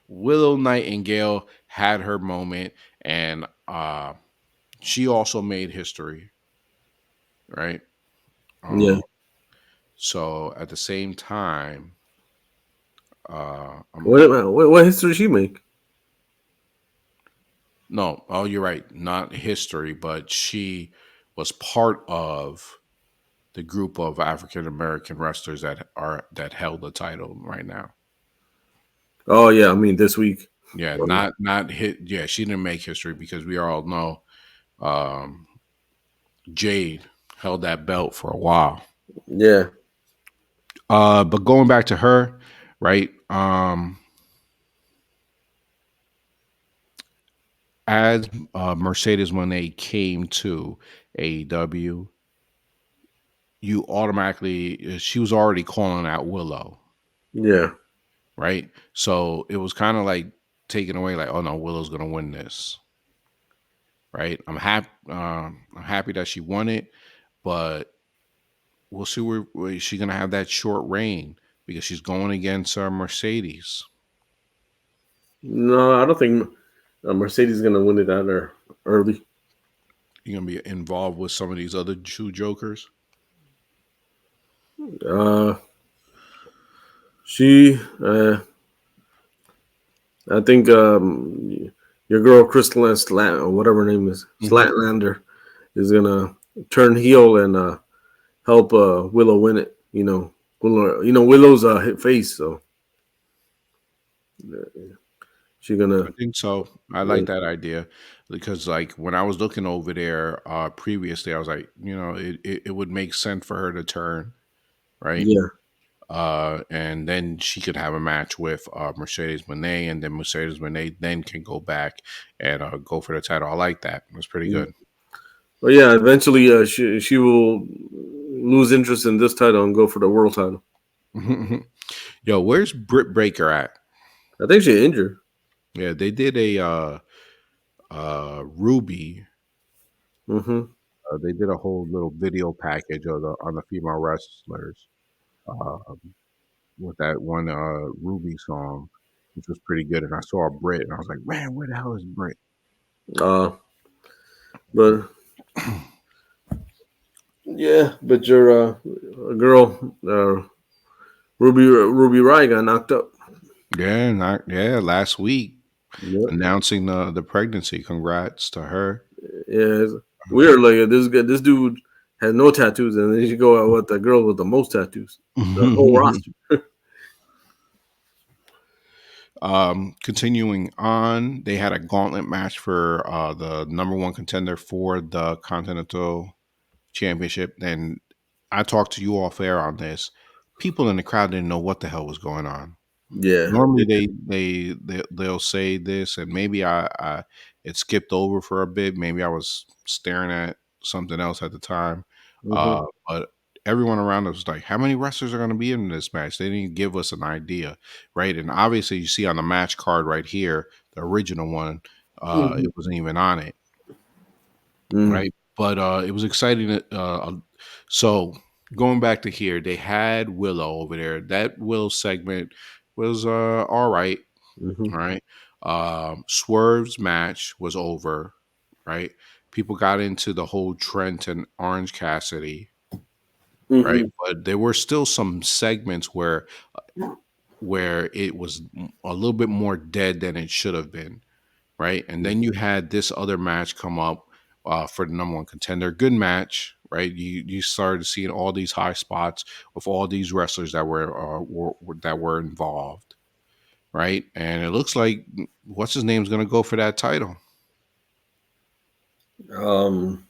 Willow Nightingale had her moment, and she also made history, right? yeah. Um, so at the same time, What, what history did she make? no, oh, you're right, not history, but she was part of the group of African American wrestlers that held the title right now. Oh yeah, I mean this week. Yeah, not hit. Yeah, she didn't make history because we all know um, Jade held that belt for a while. Yeah, But going back to her, right? As Mercedes Monet came to AEW, you automatically she was already calling out Willow, yeah, right? So it was kind of like taken away, like, oh no, Willow's gonna win this, right? I'm happy that she won it, but we'll see where she's gonna have that short reign because she's going against Mercedes. No, I don't think Mercedes is gonna win it out there early. You're gonna be involved with some of these other two jokers. Uh, she, I think your girl Crystal Slat or whatever her name is, Hmm. Slatlander, is gonna turn heel and help Willow win it. Willow's hit face, so she's I gonna. think so. I like that idea because, like, when I was looking over there previously, I was like, it would make sense for her to turn, right? Yeah. And then she could have a match with Mercedes Monet, and then Mercedes Monet then can go back and go for the title. I like that. It's pretty Mm. good. But yeah, eventually she will lose interest in this title and go for the world title. Yo, where's Britt Baker at? I think she's injured. Yeah, they did a Ruby. Hmm. They did a whole little video package of the on the female wrestlers uh, with that one Ruby song, which was pretty good. And I saw Britt, and I was like, man, where the hell is Britt? Uh, but yeah, but your girl Ruby Riot got knocked up. Yeah, last week Yep. announcing the pregnancy. Congrats to her. Yeah, it's weird. Like this dude has no tattoos, and then you go out with the girl with the most tattoos. The whole roster. Continuing on, they had a gauntlet match for the number one contender for the Continental Championship. And I talked to you off air on this. People in the crowd didn't know what the hell was going on. Yeah. Normally they'll say this, and maybe I it skipped over for a bit. Maybe I was staring at something else at the time. Hmm. But everyone around us was like, "How many wrestlers are going to be in this match?" They didn't give us an idea, right? And obviously, you see on the match card right here, the original one, Hmm. it wasn't even on it, Mm. right? But it was exciting. So going back to here, they had Willow over there. That Will segment was all right. Hmm. All right. Swerve's match was over, right? People got into the whole Trent and Orange Cassidy, right? Hmm. But there were still some segments where it was a little bit more dead than it should have been, right? And then you had this other match come up for the number one contender. Good match, right? You started seeing all these high spots with all these wrestlers that were involved, right? And it looks like what's his name's going to go for that title. Um.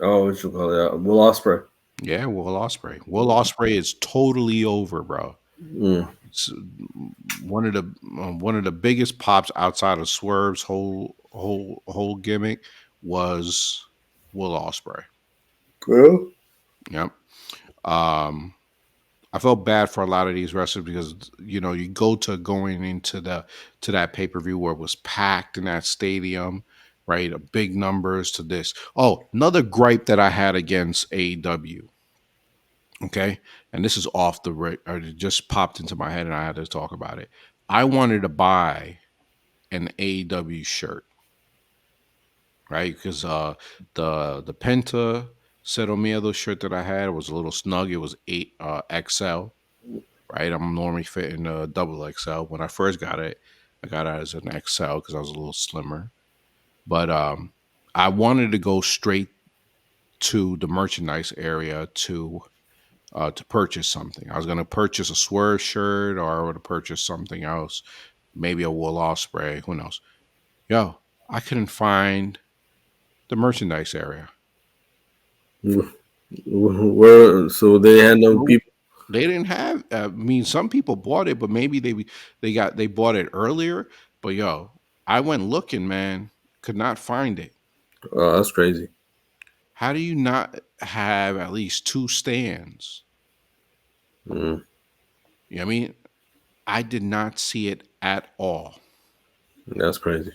Oh, what you call it? Will Ospreay. Yeah, Will Osprey. Will Osprey is totally over, bro. Mm. It's one of the biggest pops outside of Swerve's whole gimmick was Will Osprey. Well. Yep. Um, I felt bad for a lot of these wrestlers because you go to going into the to that pay per view where it was packed in that stadium, right? Big numbers to this. Oh, another gripe that I had against AEW. Okay, and this is off the or it just popped into my head and I had to talk about it. I wanted to buy an AEW shirt, right? Because the Penta Cero Miedo shirt that I had was a little snug. It was 8 XL, right? I'm normally fitting a double XL. When I first got it, I got it as an XL because I was a little slimmer. But I wanted to go straight to the merchandise area to purchase something. I was going to purchase a Swerve shirt or I would have purchased something else, maybe a Will Ospreay. Who knows? Yo, I couldn't find the merchandise area. Where? So they had no Nope. people. They didn't have. I mean, some people bought it, but maybe they bought it earlier. But yo, I went looking, man, could not find it. Oh, that's crazy. How do you not have at least two stands? Mm. You know what I mean? I did not see it at all. That's crazy.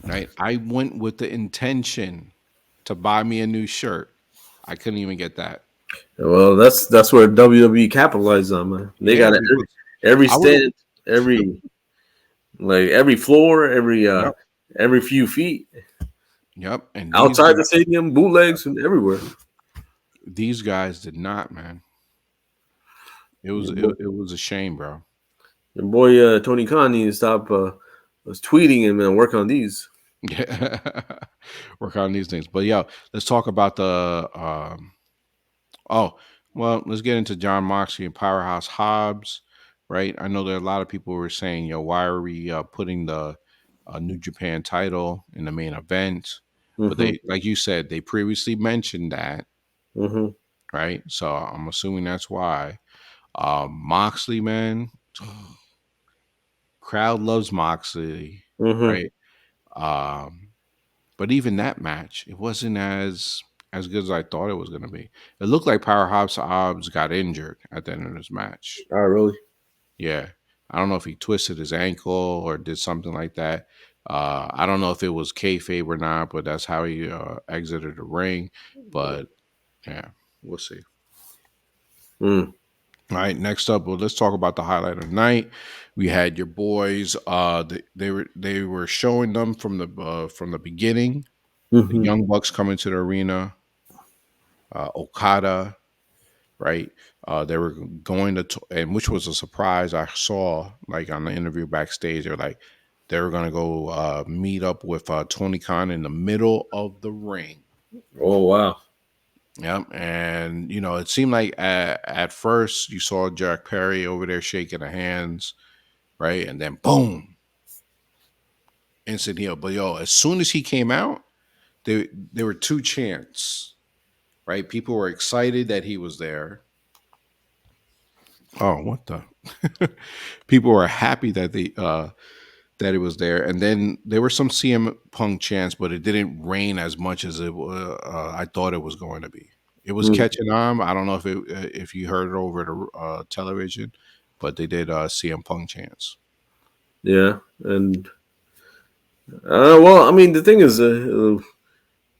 Right? I went with the intention to buy me a new shirt. I couldn't even get that. Well, that's where WWE capitalized on, man. They Yeah, got because every I would have. stand, every every floor, Yep, every few feet yep. And outside the stadium, bootlegs and everywhere. these guys did not, man. It was Your boy, it was a shame, bro. your boy Tony Khan needs to stop was tweeting him and work on these. Yeah, work on these things. But yo, let's talk about the. Oh, well, let's get into John Moxley and Powerhouse Hobbs, right? I know there are a lot of people who were saying, yo, why are we putting the New Japan title in the main event? But Mm-hmm. they, like you said, they previously mentioned that, Mm-hmm. right? So I'm assuming that's why. Moxley, man, crowd loves Moxley, Mm-hmm. right? Um, but even that match, it wasn't as good as I thought it was going to be. It looked like Powerhouse Hobbs got injured at the end of this match. All right, really. Yeah, I don't know if he twisted his ankle or did something like that. I don't know if it was kayfabe or not, but that's how he exited the ring. But yeah, we'll see. Mm. All right, next up, well, let's talk about the highlight of the night. We had your boys. They were showing them from the beginning. The Mm-hmm. Young Bucks coming to the arena. Okada, right? They were going and which was a surprise. I saw like on the interview backstage. They're like they were going to go meet up with Tony Khan in the middle of the ring. Oh wow. Yep, and it seemed like at first you saw Jack Perry over there shaking the hands, right, and then boom, instant heel. But yo, as soon as he came out, there were two chants, right? People were excited that he was there. Oh, what the? People were happy that it was there, and then there were some CM Punk chants, but it didn't rain as much as I thought it was going to be. It was Mm. catching on. I don't know if you heard it over the television, but they did CM Punk chants. Yeah, and well, I mean, the thing is,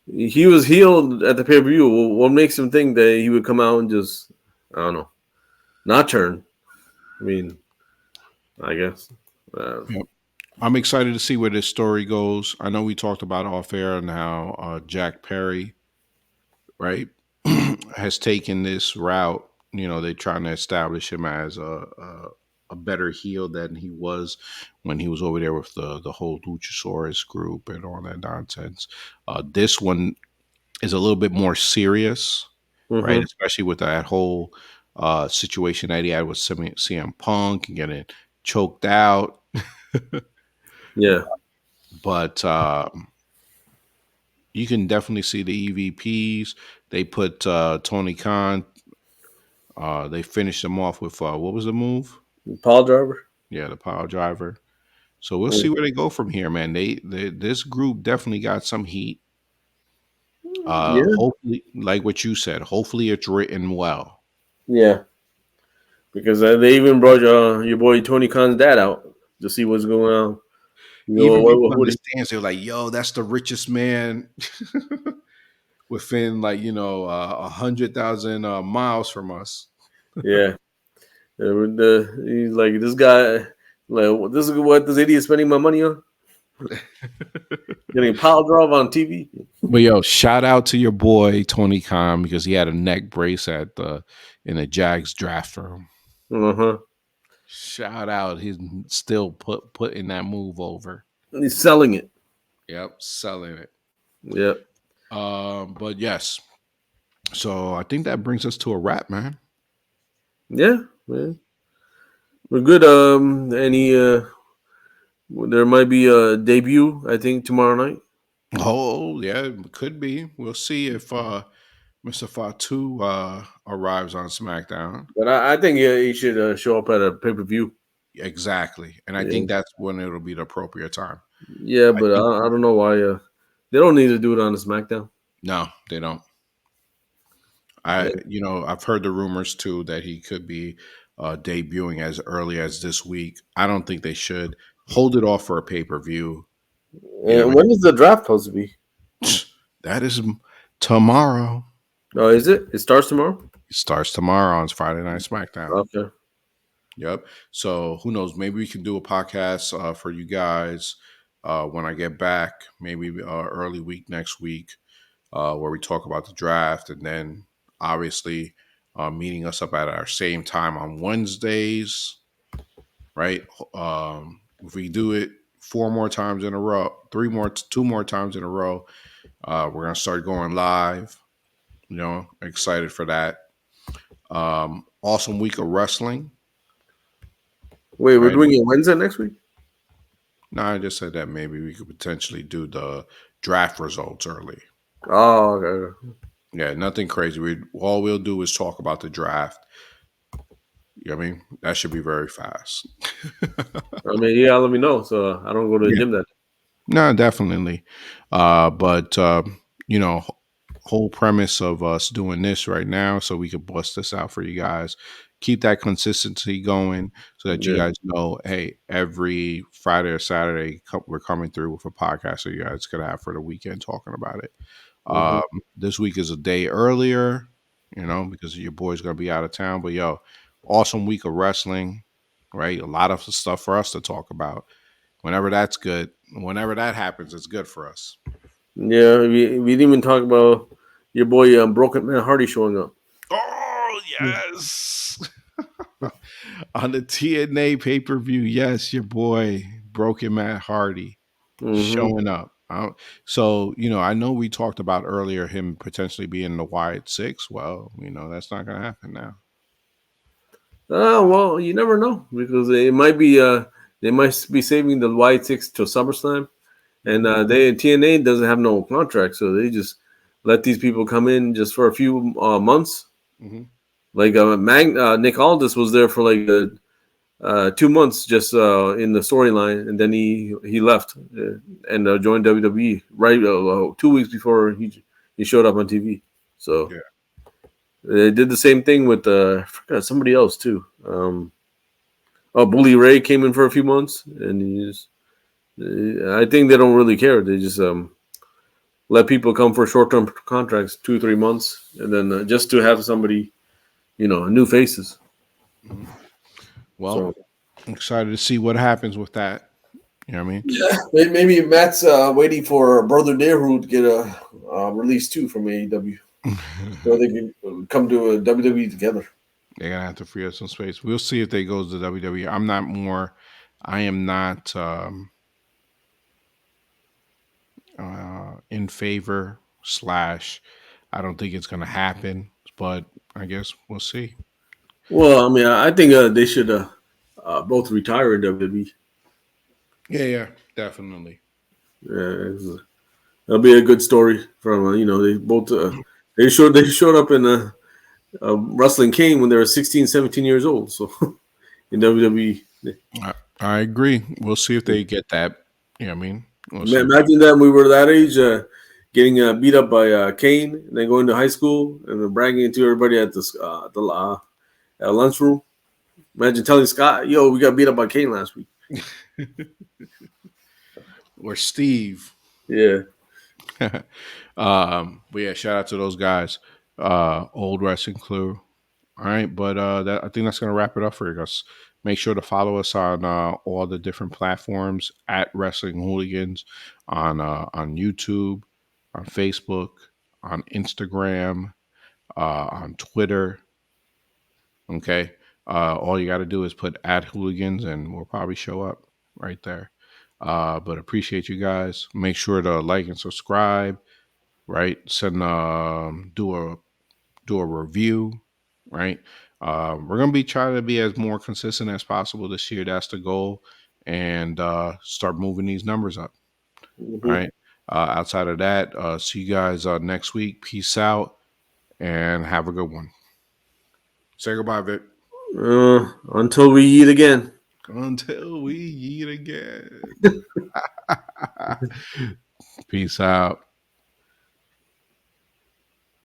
he was healed at the pay per view. What makes him think that he would come out and just, I don't know, not turn? I mean, I guess. Yep. I'm excited to see where this story goes. I know we talked about off air and how Jack Perry, right, has taken this route. They're trying to establish him as a better heel than he was when he was over there with the whole Luchasaurus group and all that nonsense. This one is a little bit more serious, right? Mm-hmm. Especially with that whole situation that he had with CM Punk and getting choked out. Yeah, But you can definitely see the EVPs. They put Tony Khan. They finished him off with what was the move? Paul Driver. Yeah, the power driver. So we'll see Mm. where they go from here, man. This group definitely got some heat. Yeah, Hopefully, like what you said, hopefully it's written well. yeah. Because they even brought your boy Tony Khan's dad out to see what's going on. You know Even people what understand. They're like, "Yo, that's the richest man within 100,000 miles from us." yeah. He's like this guy. Like this is what this idiot spending my money on. Getting pile drive on TV. But yo, shout out to your boy Tony Khan because he had a neck brace at the in the Jags draft room. Uh huh. Shout out, he's still putting that move over. He's selling it. Yep, selling it. Yeah. But yes, so I think that brings us to a wrap, man. Yeah. Man. We're good. Any there might be a debut. I think tomorrow night. Oh yeah, it could be. We'll see if Mr. Fatu arrives on SmackDown. But I think he should show up at a pay per view. Exactly, and I Yeah. think that's when it'll be the appropriate time. Yeah, I but think I don't know why. They don't need to do it on the SmackDown. no, they don't. Yeah. I've heard the rumors too that he could be debuting as early as this week. I don't think they should hold it off for a pay per view. You And never. when is the draft supposed to be? That is tomorrow. Oh, is it? It starts tomorrow. It starts tomorrow on Friday Night SmackDown. Okay. Yep. So who knows? Maybe we can do a podcast for you guys when I get back, maybe early week next week, where we talk about the draft, and then obviously meeting us up at our same time on Wednesdays, right? If we do it 4 more times in a row, 2 more times in a row, we're gonna start going live. Excited for that. Awesome week of wrestling, Wait, we're right? doing it Wednesday next week? No, I just said that maybe we could potentially do the draft results early. Oh, okay. Yeah, nothing crazy. All we'll do is talk about the draft. You know what I mean? That should be very fast. I mean, yeah, let me know so I don't go to the Yeah. gym that. No, definitely. But you know, whole premise of us doing this right now, so we could bust this out for you guys. Keep that consistency going, so that you Yeah. guys know, hey, every Friday or Saturday, we're coming through with a podcast, so you guys could have for the weekend talking about it. Hmm. Um, this week is a day earlier, because your boy's gonna be out of town. But yo, awesome week of wrestling, right? A lot of stuff for us to talk about. Whenever that's good, whenever that happens, it's good for us. Yeah, we didn't even talk about your boy Broken Man Hardy showing up. Oh yes, on the TNA pay per view. Yes, your boy Broken Matt Hardy Mm-hmm. showing up. So I know we talked about earlier him potentially being the Wyatt Six. Well, that's not going to happen now. Well, you never know because it might be they might be saving the Y6 till SummerSlam, and Hmm. they TNA doesn't have no contract, so they just let these people come in just for a few months. Hmm. Like Nick Aldis was there for like 2 months just in the storyline, and then he left and joined WWE right 2 weeks before he showed up on TV. So Yeah. they did the same thing with I forgot somebody else too. Bully Ray came in for a few months, and I think they don't really care. They just let people come for short term contracts, 2 3 months, and then just to have somebody, new faces. Hmm. Well, So I'm excited to see what happens with that. You know what I yeah, maybe Matt's waiting for Brother Darehu to get a release too from AEW, mean? so they can come to a WWE together. They're gonna have to free up some space. We'll see if they goes to WWE. I am not in favor slash. I don't think it's gonna happen, but I guess we'll see. Well, I mean, I think they should both retire in WWE. Yeah, yeah, definitely. That'll be a good story from they both they showed up in Wrestling Kane when they were 16, 17 years old. So in WWE. I agree. We'll see if they get that. I mean, we'll see if they. Imagine that we were that age, getting beat up by Kane, and then going to high school and then bragging to everybody at the lunchroom. Imagine telling Scott, "Yo, we got beat up by Kane last week." Or Steve. Yeah. But yeah, shout out to those guys. Old wrestling crew. All right, but I think that's gonna wrap it up for you guys. Make sure to follow us on all the different platforms at Wrestling Hooligans on YouTube, on Facebook, on Instagram, on Twitter. Okay, all you got to do is put at Hooligans, and we'll probably show up right there. But appreciate you guys. Make sure to like and subscribe. Right, send do a review, right? We're gonna be trying to be as more consistent as possible this year. That's the goal, and start moving these numbers up. All Hmm. right. Outside of that, see you guys next week. Peace out and have a good one. Say goodbye, Vic. Until we eat again. Until we eat again. Peace out.